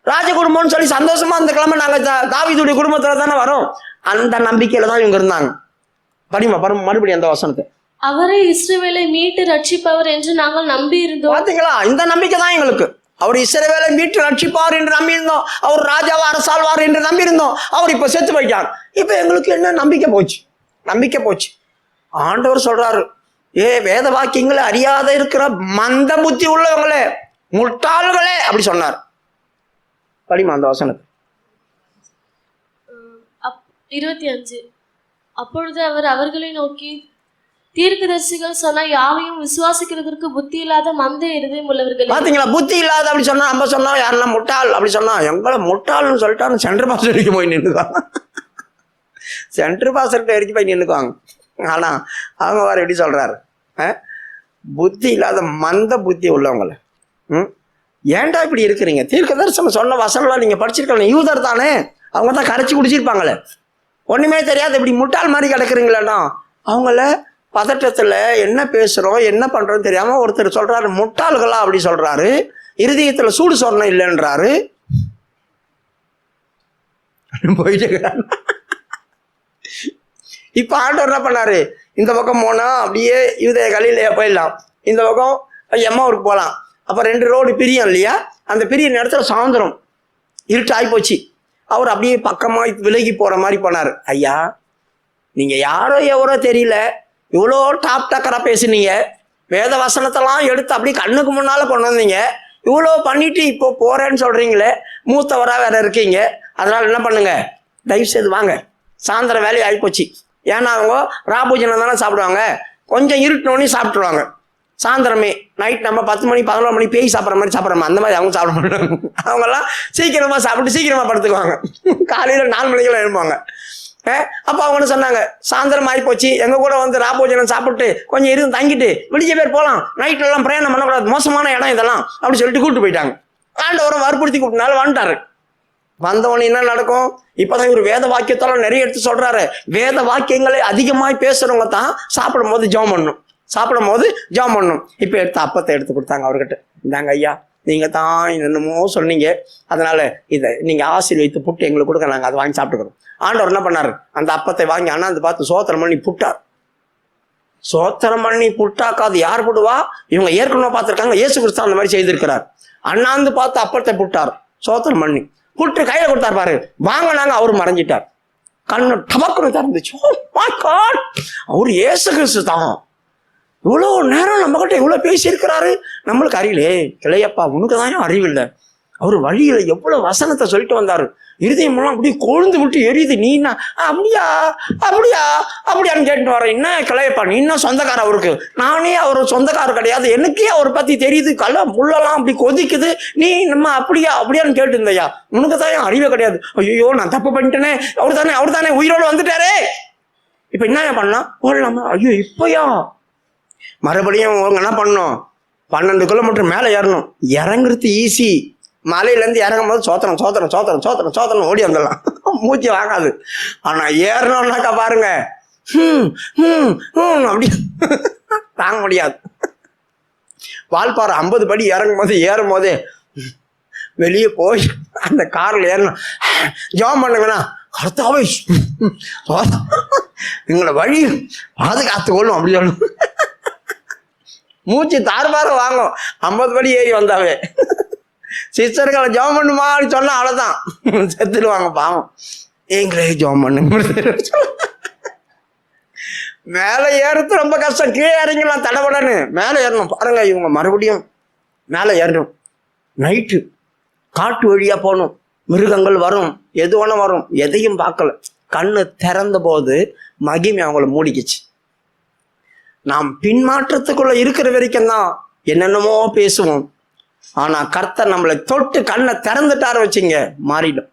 ராஜ குடும்பம்னு சொல்லி சந்தோஷமா அந்த கிழமை நாங்க தாவீதுடைய குடும்பத்துல தானே வரோம். அந்த நம்பிக்கையில தான் இவங்க இருந்தாங்க. படிமா மறுபடியும் அந்த வசனத்தை. அவரே இஸ்ரவேலை மீட்டு ரட்சிப்பவர் என்று நாங்கள் நம்பி இருந்தோம். பாத்தீங்களா, இந்த நம்பிக்கை தான் எங்களுக்கு. அவர் இஸ்ரவேலை மீட்டு ரட்சிப்பார் என்று நம்பி இருந்தோம், அவர் ராஜாவா அரசாள்வார் என்று நம்பி இருந்தோம். அவர் இப்ப செத்து போயிட்டார். இப்ப எங்களுக்கு என்ன நம்பிக்கை போச்சு? நம்பிக்கை போச்சு. ஆண்டவர் சொல்றாரு, வேத வாக்கியங்களை அறியாத இருக்கிற மந்த புத்தி உள்ளவங்களே, முட்டாள்களே அப்படி சொன்னார். படிமா அந்த வசனத்தை. 25. அப்பொழுது அவர் அவர்களை நோக்கி, தீர்க்கதரிசிகள் சொன்ன யாவையும் விசுவாசிக்கிறதற்கு புத்தி இல்லாத மந்த இருதயம் உள்ளவர்கள். பாத்தீங்களா, புத்தி இல்லாத அப்படி சொன்னா, நம்ம சொன்னா யாரெல்லாம் முட்டாள் அப்படி சொன்னா, எங்களை முட்டாள்னு சொல்லிட்டாரு சென்ட்ரல் பாஸ்டருக்கு போய் நின்றுதான். சென்ட்ரு பாஸ்டர்கிட்ட வரைக்கும் போய் நின்றுக்குவாங்க. ஆனால் அவங்க வேறு எப்படி சொல்கிறாரு, புத்தி இல்லாத மந்த புத்தி உள்ளவங்கள ஏன்டா இப்படி இருக்கிறீங்க? தீர்க்க தரிசனம் சொன்ன வசனம்லாம் நீங்கள் படிச்சிருக்கலாம். யூதர் தானே, அவங்க தான் கரைச்சி குடிச்சிருப்பாங்களே. ஒன்றுமே தெரியாது, இப்படி முட்டாள் மாதிரி கிடக்குறீங்களா? அவங்கள பதட்டத்தில் என்ன பேசுகிறோம் என்ன பண்ணுறோன்னு தெரியாமல் ஒருத்தர் சொல்கிறாரு, முட்டாள்களா அப்படி சொல்கிறாரு. இருதயத்தில் சூடு சொன்ன இல்லைன்றாரு. போயிட்டு இப்போ ஆண்டவர் என்ன பண்ணாரு, இந்த பக்கம் போனால் அப்படியே யூதேய கலிலேயா போயிடலாம், இந்த பக்கம் எம்மாவூருக்கு போகலாம். அப்போ 2 ரோடு பிரியும் இல்லையா? அந்த பிரியும் இடத்துல சாயந்தரம் இருட்டு ஆகிப்போச்சு. அவர் அப்படியே பக்கமாக விலகி போகிற மாதிரி போனார். ஐயா, நீங்கள் யாரோ எவரோ தெரியல, இவ்வளோ டாப் டக்கராக பேசுனீங்க, வேத வசனத்தெல்லாம் எடுத்து அப்படியே கண்ணுக்கு முன்னால் கொண்டு வந்தீங்க, இவ்வளோ பண்ணிட்டு இப்போ போகிறேன்னு சொல்கிறீங்களே, மூத்தவராக வேற இருக்கீங்க. அதனால் என்ன பண்ணுங்க, தயவுசெய்து வாங்க, சாயந்தரம் வேலையை ஆகிப்போச்சு. ஏன்னா அவங்க ராபூஜனம் தானே சாப்பிடுவாங்க, கொஞ்சம் இருட்டினோடனே சாப்பிட்ருவாங்க. சாயந்தரமே நைட் நம்ம 10 மணி 11 மணி பேய் சாப்பிட்ற மாதிரி சாப்பிட்றோம், அந்த மாதிரி அவங்க சாப்பிட மாட்டாங்க. அவங்கெல்லாம் சீக்கிரமாக சாப்பிட்டு சீக்கிரமாக படுத்துக்குவாங்க. காலையில் 4 மணிக்கெல்லாம் எழுப்பாங்க. அப்போ அவங்க சொன்னாங்க, சாயந்தரம் ஆகி போச்சு, எங்கள் கூட வந்து ராபோஜனம் சாப்பிட்டு கொஞ்சம் இருந்து தங்கிட்டு விடிஞ்ச பேர் போகலாம், நைட்லலாம் பிரயாணம் பண்ணக்கூடாது, மோசமான இடம் இதெல்லாம் அப்படின்னு சொல்லிட்டு கூப்பிட்டு போயிட்டாங்க. ஆண்டவரை வற்புறுத்தி கூப்பிட்டனால வந்துட்டாரு. வந்தவொடனே என்ன நடக்கும்? இப்போதான் இவர் வேத வாக்கியத்தெல்லாம் நிறைய எடுத்து சொல்றாரு. வேத வாக்கியங்களை அதிகமாக பேசுறவங்க தான் சாப்பிடும் போது ஜெபம் பண்ணணும், சாப்பிடும் போது ஜெபம் பண்ணணும். இப்போ எடுத்து அப்பத்தை எடுத்து கொடுத்தாங்க அவர்கிட்ட. இந்தாங்க ஐயா, நீங்கள் தான் என்னமோ சொன்னீங்க, அதனால இதை நீங்கள் ஆசீர்வதித்து புட்டு எங்களுக்கு கொடுக்க, நாங்கள் அதை வாங்கி சாப்பிட்டுக்கிறோம். ஆண்டவர் என்ன பண்ணாரு, அந்த அப்பத்தை வாங்கி அண்ணாந்து பார்த்து சோத்திரம் பண்ணி புட்டார். சோத்திரம் பண்ணி புட்டாக்கா அது யார் புடுவா? இவங்க ஏற்கனவே பார்த்துருக்காங்க, இயேசு கிறிஸ்து அந்த மாதிரி செய்திருக்கிறார். அண்ணாந்து பார்த்து அப்பத்தை புட்டார், சோத்திரம் பண்ணி புட்டு கையில் கொடுத்தார். பாரு, வாங்கினாங்க, அவரு மறைஞ்சிட்டார். கண்ணு டபக்குன்னு திறந்துச்சு. அவரு இயேசு கிறிஸ்து தான். இவ்வளோ நேரம் நம்ம கிட்ட இவ்வளோ பேசியிருக்கிறாரு, நம்மளுக்கு அறிவிலே கிளையப்பா, உனக்கு தான் அறிவில்லை. அவர் வழியில எவ்வளவு வசனத்தை சொல்லிட்டு வந்தாரு. இருதயமெல்லாம் அப்படியே கொழுந்து விட்டு எரியுது. நீ என்ன அப்படியா அப்படியா அப்படியான்னு கேட்டு வரேன். என்ன கிளையப்பா, நீ என்ன சொந்தக்கார அவருக்கு? நானே அவர் சொந்தக்காரர் கிடையாது, எனக்கே அவரை பத்தி தெரியுது, புள்ளெல்லாம் அப்படி கொதிக்குது, நீ நம்ம அப்படியா அப்படியான்னு கேட்டு இருந்தையா, உனக்கு தான் அறிவே கிடையாது. ஐயோ, நான் தப்பு பண்ணிட்டேனே, அவர் தானே உயிரோடு வந்துட்டாரே, இப்ப என்ன பண்ணலாம் போடலாமா? ஐயோ, இப்பயா மறுபடியும் என்ன பண்ணணும், 12 கிலோமீட்டர் மேலே ஏறணும். இறங்குறது ஈஸி, மலையிலேருந்து இறங்கும் போது சோத்திரம் சோத்திரம் சோத்திரம் சோத்திரம் சோத்திரம் ஓடி வந்துடலாம், மூச்சு வாங்காது. ஆனால் ஏறணும்னாக்கா பாருங்க, அப்படி தாங்க முடியாது. வால்பாறை 50 படி இறங்கும் போது ஏறும் போதே வெளியே போய் அந்த காரில் ஏறணும். ஜெபம் பண்ணுங்கண்ணா, கர்த்தாவே எங்களை வழி பாதுகாத்து கொள்ளும் அப்படி சொல்லணும். மூச்சு தாறுபாறு வாங்கும் 50 படி ஏறி வந்தாவே. சிஸ்டர்களை ஜெபம் பண்ணுமா அப்படின்னு சொன்னா அவ்வளோதான், செத்துடுவாங்க பாவம். எங்களே ஜெபம் பண்ணுங்க. மேலே ஏறுறது ரொம்ப கஷ்டம், கீழே இறங்கலாம் தடபடன்னு, மேலே ஏறணும். பாருங்க, இவங்க மறுபடியும் மேலே ஏறணும். நைட்டு காட்டு வழியா போகணும், மிருகங்கள் வரும், எது ஒன்று வரும், எதையும் பார்க்கல. கண்ணு திறந்த போது மகிமை அவங்கள மூடிக்குச்சு. நாம் பின்மாற்றத்துக்குள்ள இருக்கிற வரைக்கும் தான் என்னென்னமோ பேசுவோம். ஆனா கர்த்தர் நம்மளை தொட்டு கண்ணை திறந்துட்டாரு வச்சுங்க, மாறிடும்.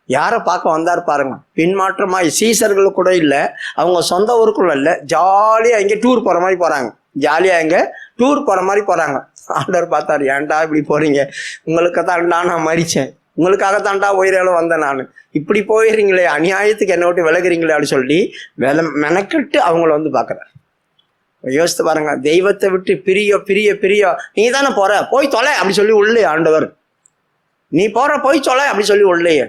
யாரை பார்க்க வந்தார் பாருங்க, பின்மாற்றமாய். சீசர்கள் கூட இல்லை, அவங்க சொந்த ஊருக்குள்ள இல்லை, ஜாலியா எங்க டூர் போற மாதிரி போறாங்க, ஜாலியா எங்க டூர் போற மாதிரி போறாங்க. ஆண்டவர் பார்த்தாரு, ஏன்டா இப்படி போறீங்க, உங்களுக்கு தான்டா நான் மறிச்சேன், உங்களுக்காக தான்டா உயிராலும் வந்தேன் நான், இப்படி போயிடுறீங்களே, அநியாயத்துக்கு என்னை விட்டு விலகுறீங்களே அப்படின்னு சொல்லி மெனக்கிட்டு அவங்கள வந்து பார்க்குறாரு. யோசித்து பாருங்க, தெய்வத்தை விட்டு பிரிய பிரிய பிரிய, நீ தானே போற, போய் தொலை அப்படி சொல்லி உள்ளே ஆண்டவர், நீ போற போய் தொலை அப்படி சொல்லி உள்ளேயே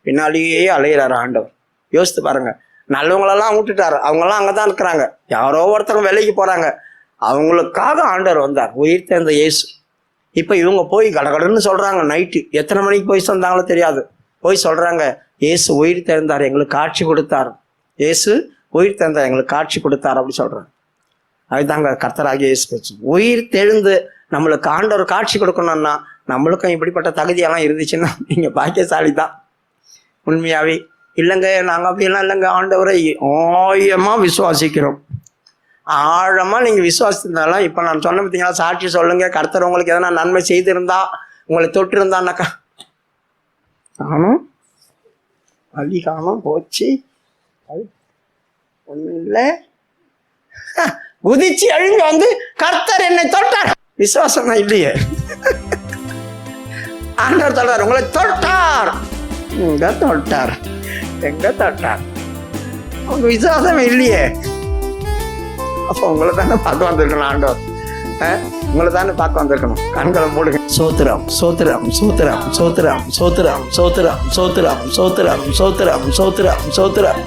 பின்னாலேயே அலையிறாரு ஆண்டவர். யோசித்து பாருங்க, நல்லவங்களெல்லாம் விட்டுட்டாரு, அவங்கெல்லாம் அங்கதான் இருக்கிறாங்க, யாரோ ஒருத்தவங்க வேலைக்கு போறாங்க, அவங்களுக்காக ஆண்டவர் வந்தார், உயிர் தேர்ந்த இயேசு. இப்ப இவங்க போய் கடகடன்னு சொல்றாங்க, நைட்டு எத்தனை மணிக்கு போய் சொன்னாங்களோ தெரியாது, போய் சொல்றாங்க, இயேசு உயிர் தேர்ந்தார், எங்களுக்கு காட்சி கொடுத்தார், இயேசு உயிர் தேர்ந்தார், எங்களுக்கு காட்சி கொடுத்தார் அப்படி சொல்றாங்க. அதுதாங்க கர்த்தராகிய இயேசு கிறிஸ்து உயிர் தெழுந்து நம்மளுக்கு ஆண்டவர் காட்சி கொடுக்கணும்னா, நம்மளுக்கும் இப்படிப்பட்ட தகுதியெல்லாம் இருந்துச்சுன்னா நீங்க பாக்கியசாலி தான் உண்மையாவே. இல்லைங்க, நாங்கள் அப்படியெல்லாம் இல்லைங்க, ஆண்டவரை ஆழமா விசுவாசிக்கிறோம். ஆழமா நீங்க விசுவாசித்ததாலாம் இப்ப நான் சொன்ன பார்த்தீங்களா, சாட்சி சொல்லுங்க, கர்த்தர் உங்களுக்கு எதனா நன்மை செய்திருந்தா, உங்களை தொட்டு இருந்தான்னாக்கா, காணும் வழி காணும் போச்சு. ஒண்ணும் இல்லை. குதிச்சு எழுந்து வந்து கர்த்தர் என்னை தொட்டார். விசுவாசம் தான் இல்லையே. ஆண்டவர் தொட்டார், உங்களை தொட்டார். எங்க தொட்டார்? எங்க தொட்டார்? உங்க விசுவாசம் இல்லையே. அப்போ உங்களை தானே பார்க்க வந்திருக்கணும் ஆண்டவர். உங்களை தானே பார்க்க வந்திருக்கணும். கண்களை மூடுங்க. சோத்திரம் சோத்திரம் சோத்திரம் சோத்திரம் சோத்திரம் சோத்திரம் சோத்திரம் சோத்திரம் சோத்திரம் சோத்திரம் சோத்திரம்